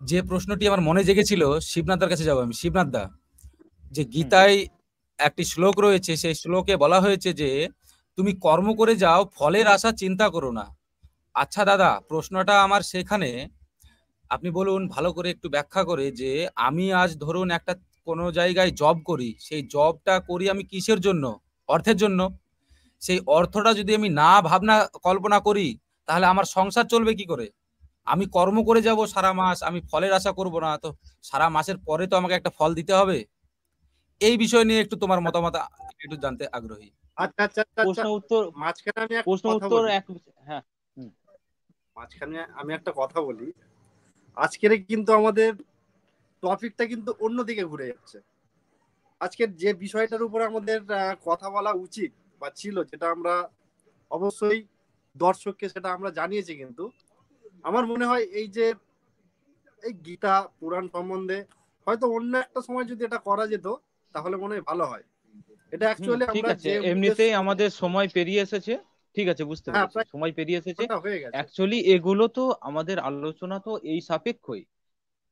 যে প্রশ্নটি আমার মনে জেগেছিল, শিবনাথদার কাছে যাবো আমি। শিবনাথদা, যে গীতায় একটি শ্লোক রয়েছে, সেই শ্লোকে বলা হয়েছে যে তুমি কর্ম করে যাও, ফলের আশা চিন্তা করো না। আচ্ছা দাদা, প্রশ্নটা আমার সেখানে, আপনি বলুন ভালো করে একটু ব্যাখ্যা করে, যে আমি আজ ধরুন একটা কোনো জায়গায় জব করি, সেই জবটা করি আমি কিসের জন্য? অর্থের জন্য। সেই অর্থটা যদি আমি না ভাবনা কল্পনা করি, তাহলে আমার সংসার চলবে কি করে? আমি কর্ম করে যাব সারা মাস, আমি ফলের আশা করব না, তো সারা মাসের পরে তো আমাকে একটা ফল দিতে হবে। এই বিষয় নিয়ে একটু তোমার মতামত একটু জানতে আগ্রহী। আচ্ছা আচ্ছা আচ্ছা প্রশ্ন আচ্ছা, উত্তর, মাঝখানে আমি একটা প্রশ্ন কথা উত্তর বলি। এক, হ্যাঁ। মাঝখানে আমি একটা কথা বলি। আজকের কিন্তু আমাদের টপিকটা কিন্তু অন্যদিকে ঘুরে যাচ্ছে। আজকের যে বিষয়টার উপর আমাদের কথা বলা উচিত বা ছিল, যেটা আমরা অবশ্যই দর্শককে সেটা আমরা জানিয়েছি, কিন্তু আমার মনে হয় এই যে এই গীতা পুরাণ সম্বন্ধে হয়তো অন্য একটা সময় যদি এটা করা যেত তাহলে মনে হয় ভালো হয়। এটা অ্যাকচুয়ালি ঠিক আমরা আছে, যে এমনিতেই আমাদের সময় পেরিয়ে এসেছে। ঠিক আছে, বুঝতে হ্যাঁ, পেরেছি, প্রায় সময় পেরিয়ে এসেছে। ঘন্টা হয়ে গেছে। অ্যাকচুয়ালি এগুলো তো আমাদের আলোচনা তো এই সাপেক্ষই।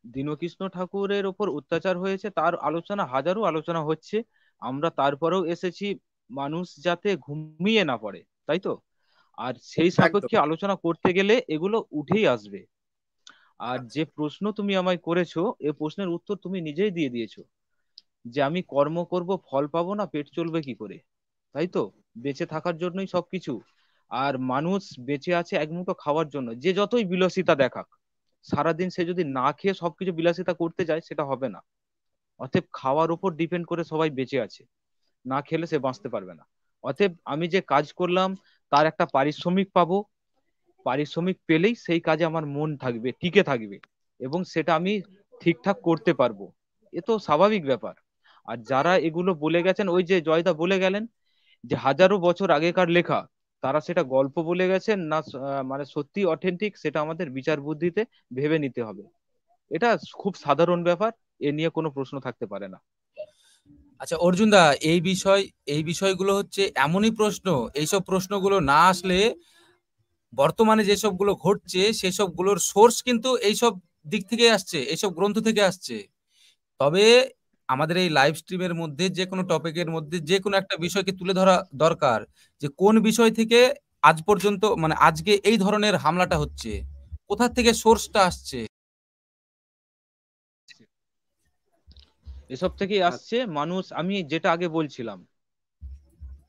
দীনকৃষ্ণ ঠাকুরের ওপর অত্যাচার হয়েছে, তার আলোচনা, হাজারো আলোচনা হচ্ছে। আমরা তারপরেও এসেছি মানুষ যাতে ঘুমিয়ে না পড়ে, তাই তো? আর সেই একদম সাপেক্ষে আলোচনা করতে গেলে এগুলো উঠেই আসবে। আর আচ্ছা, যে প্রশ্ন তুমি আমায় করেছো, এ প্রশ্নের উত্তর তুমি নিজেই দিয়ে দিয়েছো, যে আমি কর্ম করব, ফল পাবো না, পেট চলবে কি করে, তাই তো? বেঁচে থাকার জন্যই সবকিছু। আর মানুষ বেঁচে আছে এক মুঠো খাওয়ার জন্য। যে যতই বিলাসিতা দেখাক, সারাদিন সে যদি না খেয়ে সবকিছু বিলাসিতা করতে যায়, সেটা হবে না। অতএব খাওয়ার উপর ডিপেন্ড করে সবাই বেঁচে আছে, না খেলে সে বাঁচতে পারবে না। অতএব আমি যে কাজ করলাম তার একটা পারিশ্রমিক পাবো, পারিশ্রমিক পেলেই সেই কাজে আমার মন থাকবে, টিকে থাকবে, এবং সেটা আমি ঠিকঠাক করতে পারবো। এ তো স্বাভাবিক ব্যাপার। আর যারা এগুলো বলে গেছেন, ওই যে জয়দা বলে গেলেন যে হাজারো বছর আগেকার লেখা, তারা সেটা গল্প বলে গেছেন না মানে সত্যি অথেন্টিক, সেটা আমাদের বিচার বুদ্ধিতে ভেবে নিতে হবে। এটা খুব সাধারণ ব্যাপার, এ নিয়ে কোনো প্রশ্ন থাকতে পারে না। আচ্ছা অর্জুন দা, এই বিষয়গুলো হচ্ছে এমনই প্রশ্ন, এইসব প্রশ্নগুলো না আসলে বর্তমানে যেসবগুলো ঘটছে সেসবগুলোর সোর্স কিন্তু এইসব দিক থেকে আসছে, এইসব গ্রন্থ থেকে আসছে। তবে আমাদের এই লাইভ স্ট্রিমের মধ্যে যে কোনো টপিকের মধ্যে যে কোনো একটা বিষয়কে তুলে ধরা দরকার, যে কোন বিষয় থেকে আজ পর্যন্ত মানে আজকে এই ধরনের হামলাটা হচ্ছে, কোথা থেকে সোর্সটা আসছে। এসব থেকেই আসছে। মানুষ, আমি যেটা আগে বলছিলাম,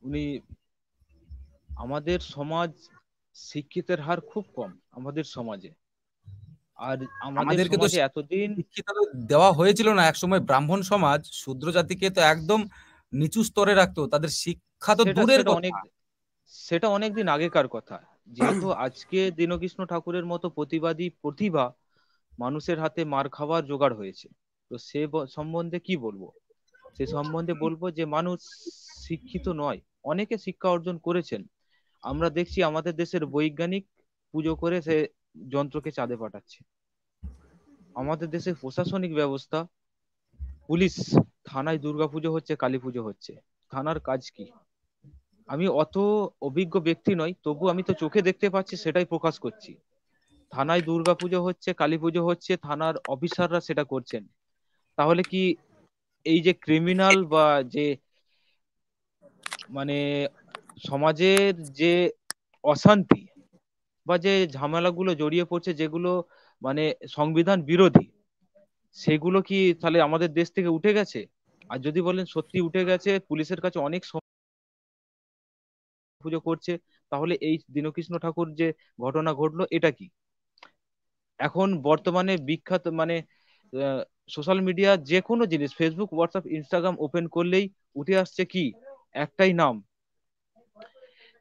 উনি, আমাদের সমাজ শিক্ষিতের হার খুব কম আমাদের সমাজে। আর আমাদের আমাদেরকে তো সমাজে এতদিন, শিক্ষিত তো দেওয়া হয়েছিল না, একসময় ব্রাহ্মণ সমাজ শূদ্র জাতিকে তো একদম নিচু স্তরে রাখতো, তাদের শিক্ষা তো সেটা দূরের সেটা কথা। অনেক সেটা অনেকদিন আগেকার কথা। যেহেতু আজকে দীনকৃষ্ণ ঠাকুরের মতো প্রতিবাদী প্রতিভা মানুষের হাতে মার খাওয়ার জোগাড় হয়েছে, তো সম্বন্ধে কি বলবো? সে সম্বন্ধে বলবো যে মানুষ শিক্ষিত নয়, অনেকে শিক্ষা অর্জন করেছেন। আমরা দেখছি আমাদের দেশের বৈজ্ঞানিক পুজো করে সে যন্ত্রকে চাঁদে পাঠাচ্ছে। আমাদের দেশের প্রশাসনিক ব্যবস্থা, পুলিশ, থানায় দুর্গাপুজো হচ্ছে, কালী পুজো হচ্ছে, থানার কাজ কি? আমি অত অভিজ্ঞ ব্যক্তি নই, তবু আমি তো চোখে দেখতে পাচ্ছি, সেটাই প্রকাশ করছি। থানায় দুর্গাপুজো হচ্ছে, কালী পুজো হচ্ছে, থানার অফিসাররা সেটা করছেন। তাহলে কি এই যে ক্রিমিনাল বা যে মানে সমাজের যে অশান্তি বা যে ঝামেলাগুলো জড়িয়ে পড়ছে, যেগুলো মানে সংবিধান বিরোধী, সেগুলো কি তাহলে আমাদের দেশ থেকে উঠে গেছে? আর যদি বলেন সত্যি উঠে গেছে, পুলিশের কাছে অনেক পুজো করছে, তাহলে এই দীনকৃষ্ণ ঠাকুর যে ঘটনা ঘটলো এটা কি? এখন বর্তমানে বিখ্যাত মানে সোশ্যাল মিডিয়া যে কোনো জিনিস, ফেসবুক, হোয়াটসঅ্যাপ, ইনস্টাগ্রাম ওপেন করলেই উঠে আসছে কি? একটাই নাম,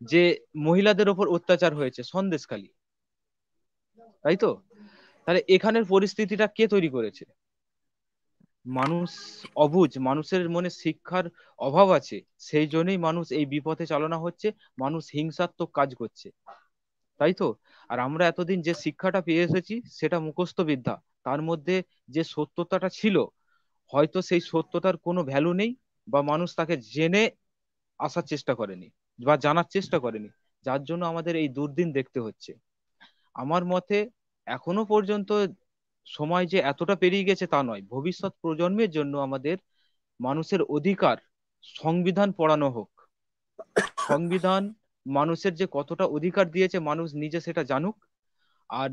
যে মহিলাদের ওপর অত্যাচার হয়েছে, সন্দেশখালী, তাই তো? তাহলে এখানের পরিস্থিতিটা কে তৈরি করেছে? মানুষ অবুঝ, মানুষের মনে শিক্ষার অভাব আছে, সেই জন্যই মানুষ এই বিপথে চালনা হচ্ছে, মানুষ হিংসাত্মক কাজ করছে, তাই তো? আর আমরা এতদিন যে শিক্ষাটা পেয়ে এসেছি সেটা মুখস্থ বিদ্যা, তার মধ্যে যে সত্যতাটা ছিল, হয়তো সেই সত্যতার কোনো ভ্যালু নেই, বা মানুষ তাকে জেনে আসার চেষ্টা করেনি বা জানার চেষ্টা করেনি, যার জন্য আমাদের এই দুর্দিন দেখতে হচ্ছে। আমার মতে এখনো পর্যন্ত সময় যে এতটা পেরিয়ে গেছে তা নয়, ভবিষ্যৎ প্রজন্মের জন্য আমাদের মানুষের অধিকার, সংবিধান পড়ানো হোক। সংবিধান মানুষের যে কতটা অধিকার দিয়েছে মানুষ নিজে সেটা জানুক, আর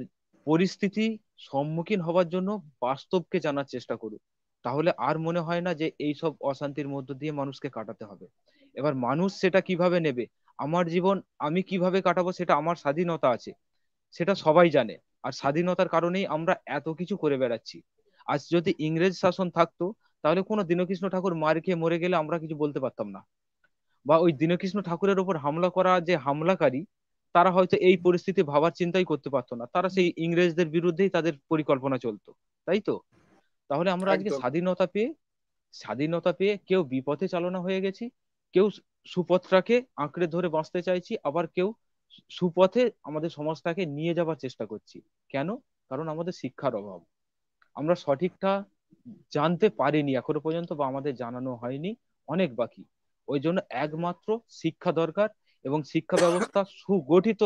পরিস্থিতি সম্মুখীন হওয়ার জন্য বাস্তবকে জানার চেষ্টা করুক। তাহলে আর মনে হয় না যে এই সব অশান্তির মধ্য দিয়ে মানুষকে কাটাতে হবে। এবার মানুষ সেটা কিভাবে নেবে, আমার জীবন আমি কিভাবে কাটাবো, সেটা আমার স্বাধীনতা আছে, সেটা সবাই জানে। আর স্বাধীনতার কারণেই আমরা এত কিছু করে বেড়াচ্ছি। আজ যদি ইংরেজ শাসন থাকতো, তাহলে কোনো দীনকৃষ্ণ ঠাকুর মার খেয়ে মরে গেলে আমরা কিছু বলতে পারতাম না, বা ওই দীনকৃষ্ণ ঠাকুরের উপর হামলা করা যে হামলাকারী, তারা হয়তো এই পরিস্থিতি ভাবার চিন্তাই করতে পারতো না, তারা সেই ইংরেজদের বিরুদ্ধেই তাদের পরিকল্পনা চলতো, তাই তো? তাহলে আমরা আজকে একদম। স্বাধীনতা পেয়ে কেউ বিপথে চালনা হয়ে গেছি, কেউ সুপথটাকে আঁকড়ে ধরে বাঁচতে চাইছি, আবার কেউ সুপথে আমাদের সমাজটাকে নিয়ে যাবার চেষ্টা করছি। কেন? কারণ আমাদের শিক্ষার অভাব, আমরা সঠিকটা জানতে পারিনি এখনো পর্যন্ত, বা আমাদের জানানো হয়নি, অনেক বাকি। ওই জন্য একমাত্র শিক্ষা দরকার, এবং শিক্ষা ব্যবস্থা সুগঠিত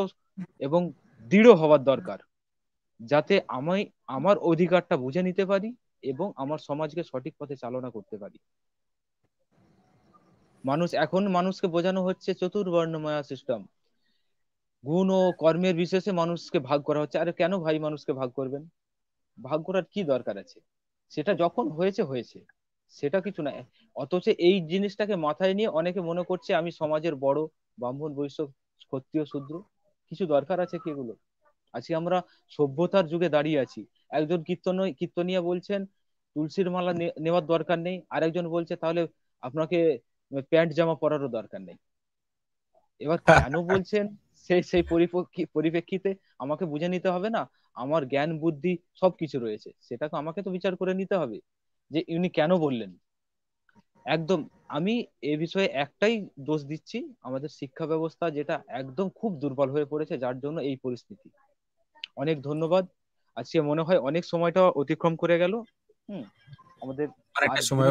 এবং দৃঢ় হওয়ার দরকার, যাতে আমি আমার অধিকারটা বুঝে নিতে পারি এবং আমার সমাজকে সঠিক পথে চালনা করতে পারি। এখন মানুষকে বোঝানো হচ্ছে চতুর্বর্ণময় সিস্টেম, গুণ ও কর্মের বিশেষে মানুষকে ভাগ করা হচ্ছে। আরে কেন ভাই মানুষকে ভাগ করবেন? ভাগ করার কি দরকার আছে? সেটা যখন হয়েছে হয়েছে, সেটা কিছু না। অথচ এই জিনিসটাকে মাথায় নিয়ে অনেকে মনে করছে আমি সমাজের বড়, ব্রাহ্মণ, বৈশ্য, ক্ষত্রিয়, শূদ্র, কিছু দরকার আছে কি এগুলো? আজকে আমরা সভ্যতার যুগে দাঁড়িয়ে আছি। একজন কীর্তনিয়া বলছেন তুলসীর মালা নেওয়ার দরকার নেই, আর একজন বলছে তাহলে আপনাকে প্যান্ট জামা পরারও দরকার নেই। এবার কেন বলছেন সেই পরিপ্রেক্ষিতে আমাকে বুঝে নিতে হবে না? আমার জ্ঞান বুদ্ধি সবকিছু রয়েছে, সেটাকে আমাকে তো বিচার করে নিতে হবে। যে ইনি কেন বললেন। একদম আমি এ বিষয়ে একটাই দোষ দিচ্ছি, আমাদের শিক্ষা ব্যবস্থা যেটা একদম খুব দুর্বল হয়ে পড়েছে, যার জন্য এই পরিস্থিতি। অনেক ধন্যবাদ। আজকে মনে হয় অনেক সময়টা অতিক্রম করে গেল। হুম আমাদের আর অনেকটা সময়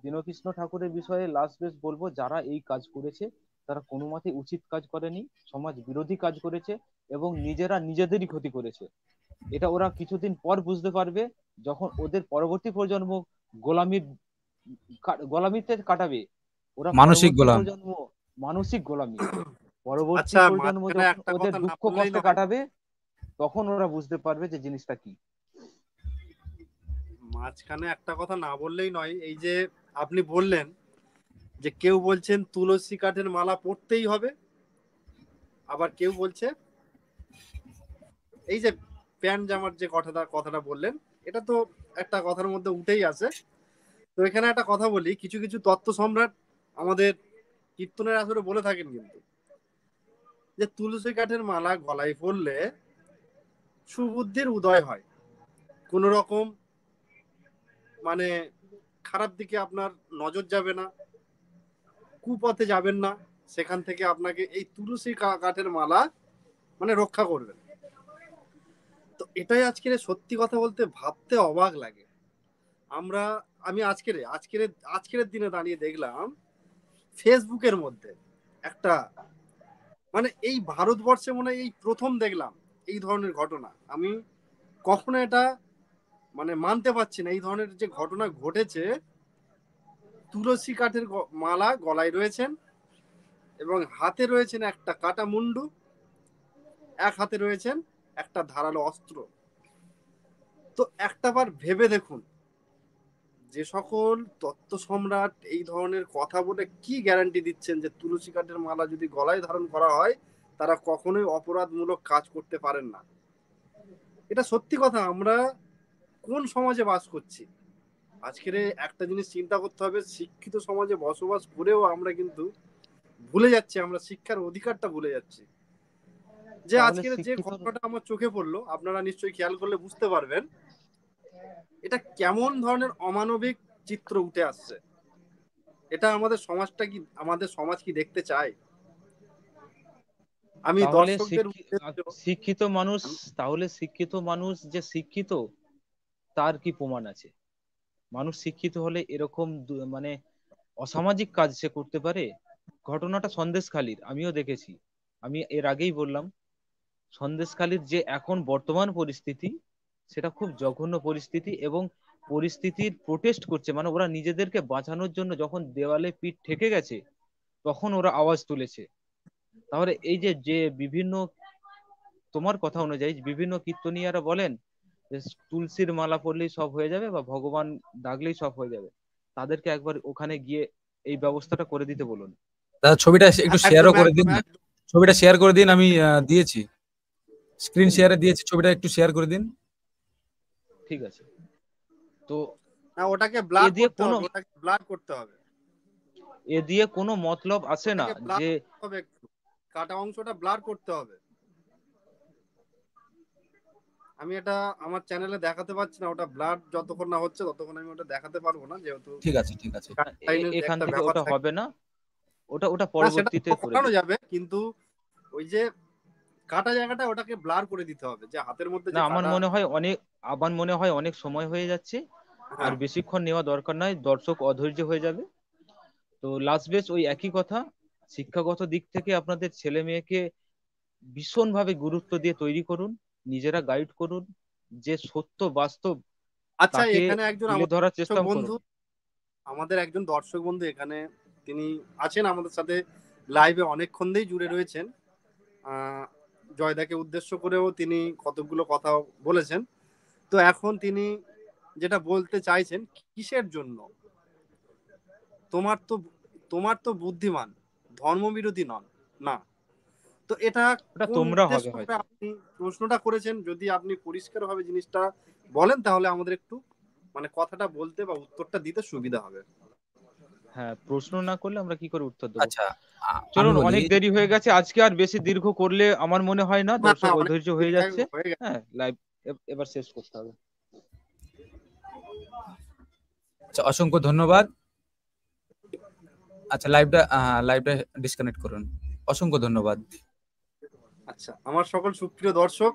দীনকৃষ্ণ ঠাকুরের বিষয়ে লাস্ট বেস বলবো, যারা এই কাজ করেছে তারা কোনো মতে উচিত কাজ করেনি, সমাজ বিরোধী কাজ করেছে এবং নিজেরা নিজেদেরই ক্ষতি করেছে। এটা ওরা কিছুদিন পর বুঝতে পারবে, যখন ওদের পরবর্তী প্রজন্ম গোলামির গোলামিতে কাটাবে। ওরা মানসিক পরবর্তী গোলাম। প্রজন্ম মানসিক গোলামি, পরবর্তী আচ্ছা, প্রজন্ম মাঝখানে যখন একটা ওদের কথা না দুঃখ বললেই কষ্টে নয়। কাটাবে, তখন ওরা বুঝতে পারবে যে জিনিসটা কি। মাঝখানে একটা কথা না বললেই নয়। এই যে আপনি বললেন যে কেউ বলছেন তুলসী কাঠের মালা পরতেই হবে, আবার কেউ বলছে এই যে প্যান্ট জামার যে কথাটা বললেন, এটা তো একটা কথার মধ্যে উঠেই আছে। তো এখানে একটা কথা বলি, কিছু কিছু তত্ত্ব সম্রাট আমাদের কীর্তনের আসরে বলে থাকেন কিন্তু, যে তুলসী কাঠের মালা গলায় পরলে সুবুদ্ধির উদয় হয়, কোন রকম মানে খারাপ দিকে আপনার নজর যাবে না, কুপথে যাবেন না, সেখান থেকে আপনাকে এই তুলসী কাঠের মালা মানে রক্ষা করবে। তো এটাই আজকের সত্যি কথা বলতে ভাবতে অবাক লাগে। আমি আজকের দিনে দাঁড়িয়ে দেখলাম ফেসবুকের মধ্যে একটা মানে এই ভারতবর্ষে মনে হয় এই প্রথম দেখলাম এই ধরনের ঘটনা। আমি কখনো এটা মানে মানতে পারছি না, এই ধরনের যে ঘটনা ঘটেছে। তুলসী কাঠের মালা গলায় রয়েছেন এবং হাতে রয়েছেন একটা কাটা মুন্ডু, এক হাতে রয়েছেন একটা ধারালো অস্ত্র। তো একটাবার ভেবে দেখুন, যে সকল তত্ত্ব সম্রাট এই ধরনের কথা বলে কি গ্যারান্টি দিচ্ছেন যে তুলসী কাঠের মালা যদি গলায় ধারণ করা হয় তারা কখনোই অপরাধমূলক কাজ করতে পারেন না। এটা সত্যি কথা। আমরা কোন সমাজে বাস করছি? আজকের একটা জিনিস চিন্তা করতে হবে, শিক্ষিত সমাজে বসবাস করেও আমরা কিন্তু ভুলে যাচ্ছি, আমরা শিক্ষার অধিকারটা ভুলে যাচ্ছি। যে তাহলে আজকের যে শিক্ষিত ঘটনাটা আমার চোখে পড়লো, আপনারা নিশ্চয়ই খেয়াল করলে বুঝতে পারবেন এটা কেমন ধরনের অমানবিক চিত্র উঠে আসছে। এটা আমাদের সমাজ কি দেখতে চায়? আমি তাহলে দর্শকদের শিক্ষিত মানুষ, তাহলে শিক্ষিত মানুষ যে শিক্ষিত তার কি প্রমাণ আছে? মানুষ শিক্ষিত হলে এরকম মানে অসামাজিক কাজ সে করতে পারে? ঘটনাটা সন্দেশখালির আমিও দেখেছি। আমি এর আগেই বললাম, সন্দেশখালির যে এখন বর্তমান পরিস্থিতি সেটা খুব জঘন্য পরিস্থিতি, এবং পরিস্থিতির প্রোটেস্ট করছে, মানে ওরা নিজেদেরকে বাঁচানোর জন্য যখন দেওয়ালে পিঠ ঠেকে গেছে তখন ওরা আওয়াজ তুলেছে। তাহলে এই যে যে বিভিন্ন তোমার কথা অনুযায়ী বিভিন্ন কীর্তনীয়ারা বলেন যে তুলসীর মালা পরলেই সব হয়ে যাবে বা ভগবান ডাকলেই সব হয়ে যাবে, তাদেরকে একবার ওখানে গিয়ে এই ব্যবস্থাটা করে দিতে বলুন। দাদা ছবিটা একটু শেয়ারও করে দিন না, ছবিটা শেয়ার করে দিন। আমি দিয়েছি, স্ক্রিন শেয়ারে দিয়েছি, ছবিটা একটু শেয়ার করে দিন। ঠিক আছে। তো ওটাকে ব্লার করতে হবে। এ দিয়ে কোনো মতলব আসে না যে কাটা অংশটা ব্লার করতে হবে। আমি এটা আমার চ্যানেলে দেখাতে পারছি না, ওটা ব্লার যতক্ষণ না হচ্ছে ততক্ষণ আমি ওটা দেখাতে পারবো না, যেহেতু ঠিক আছে এখান থেকে ওটা হবে না, ওটা পরবর্তীতে করে দেখানো যাবে, কিন্তু ওই যে কাটা জায়গাটা ওটাকে ব্লার করে দিতে হবে, যে হাতের মধ্যে না। আমার মনে হয় অনেক সময় হয়ে যাচ্ছে, আর বেশিক্ষণ নেওয়া দরকার নয়, দর্শক অধৈর্য হয়ে যাবে। তো লাস্ট বেস ওই একই কথা, শিক্ষাগত দিক থেকে আপনাদের ছেলে মেয়েকে ভীষণভাবে গুরুত্ব দিয়ে তৈরি করুন, নিজেরা গাইড করুন, যে সত্য বাস্তব আচ্ছা, তাকে এখানে একজন তুলে ধরার চেষ্টা বন্ধু, করুন। আমাদের একজন দর্শক বন্ধু এখানে তিনি আছেন আমাদের সাথে লাইভে অনেকক্ষণ ধরেই জুড়ে রয়েছেন। জয়দাকে উদ্দেশ্য করেও তিনি কতগুলো কথা বলেছেন। তো এখন তিনি যেটা বলতে চাইছেন, কিসের জন্য তোমার তো বুদ্ধিমান, ধর্মবিরোধী নন না। তো এটা তোমরা হবে হয়তো। আপনি প্রশ্নটা করেছেন, যদি আপনি পরিষ্কারভাবে জিনিসটা বলেন তাহলে আমাদের একটু মানে কথাটা বলতে বা উত্তরটা দিতে সুবিধা হবে। হ্যাঁ, প্রশ্ন না করলে আমরা কি করে উত্তর দেবো? আচ্ছা, চলুন, অনেক দেরি হয়ে গেছে, আজকে আর বেশি দীর্ঘ করলে আমার মনে হয় না, দর্শক অধৈর্য হয়ে যাচ্ছে। হ্যাঁ, লাইভ এবার শেষ করতে হবে। আচ্ছা, অসংখ্য ধন্যবাদ। আচ্ছা, লাইভটা ডিসকানেক্ট করুন। অসংখ্য ধন্যবাদ। আচ্ছা, আমার সকল সুপ্রিয় দর্শক,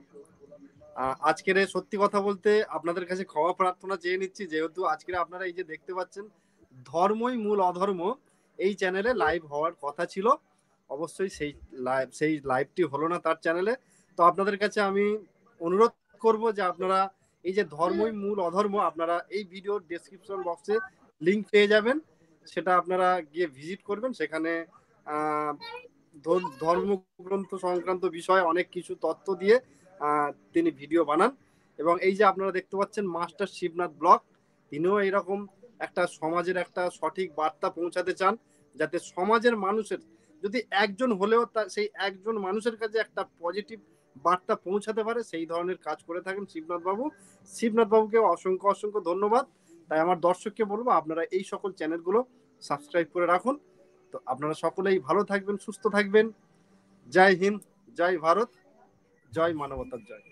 আজকের সত্যি কথা বলতে আপনাদের কাছে ক্ষমা প্রার্থনা চেয়ে নিচ্ছি, যেহেতু আজকের আপনারা এই যে দেখতে পাচ্ছেন ধর্মই মূল অধর্ম এই চ্যানেলে লাইভ হওয়ার কথা ছিল, অবশ্যই সেই লাইভটি হলো না তার চ্যানেলে। তো আপনাদের কাছে আমি অনুরোধ করব যে আপনারা এই যে ধর্মই মূল অধর্ম, আপনারা এই ভিডিওর ডেসক্রিপশন বক্সে লিংক পেয়ে যাবেন, সেটা আপনারা গিয়ে ভিজিট করবেন। সেখানে ধর্মগ্রন্থ সংক্রান্ত বিষয়ে অনেক কিছু তথ্য দিয়ে তিনি ভিডিও বানান। এবং এই যে আপনারা দেখতে পাচ্ছেন মাস্টার শিবনাথ ব্লগ, তিনিও এইরকম একটা সমাজের একটা সঠিক বার্তা পৌঁছাতে চান, যাতে সমাজের মানুষের যদি একজন হলেও সেই একজন মানুষের কাছে একটা পজিটিভ বার্তা পৌঁছাতে পারে, সেই ধরনের কাজ করে থাকেন শিবনাথ বাবু। শিবনাথ বাবুকে অসংখ্য অসংখ্য ধন্যবাদ। তাই আমার দর্শককে বলবো আপনারা এই সকল চ্যানেলগুলো সাবস্ক্রাইব করে রাখুন। তো আপনারা সকলেই ভালো থাকবেন, সুস্থ থাকবেন। জয় হিন্দ, জয় ভারত, জয় মানবতার জয়।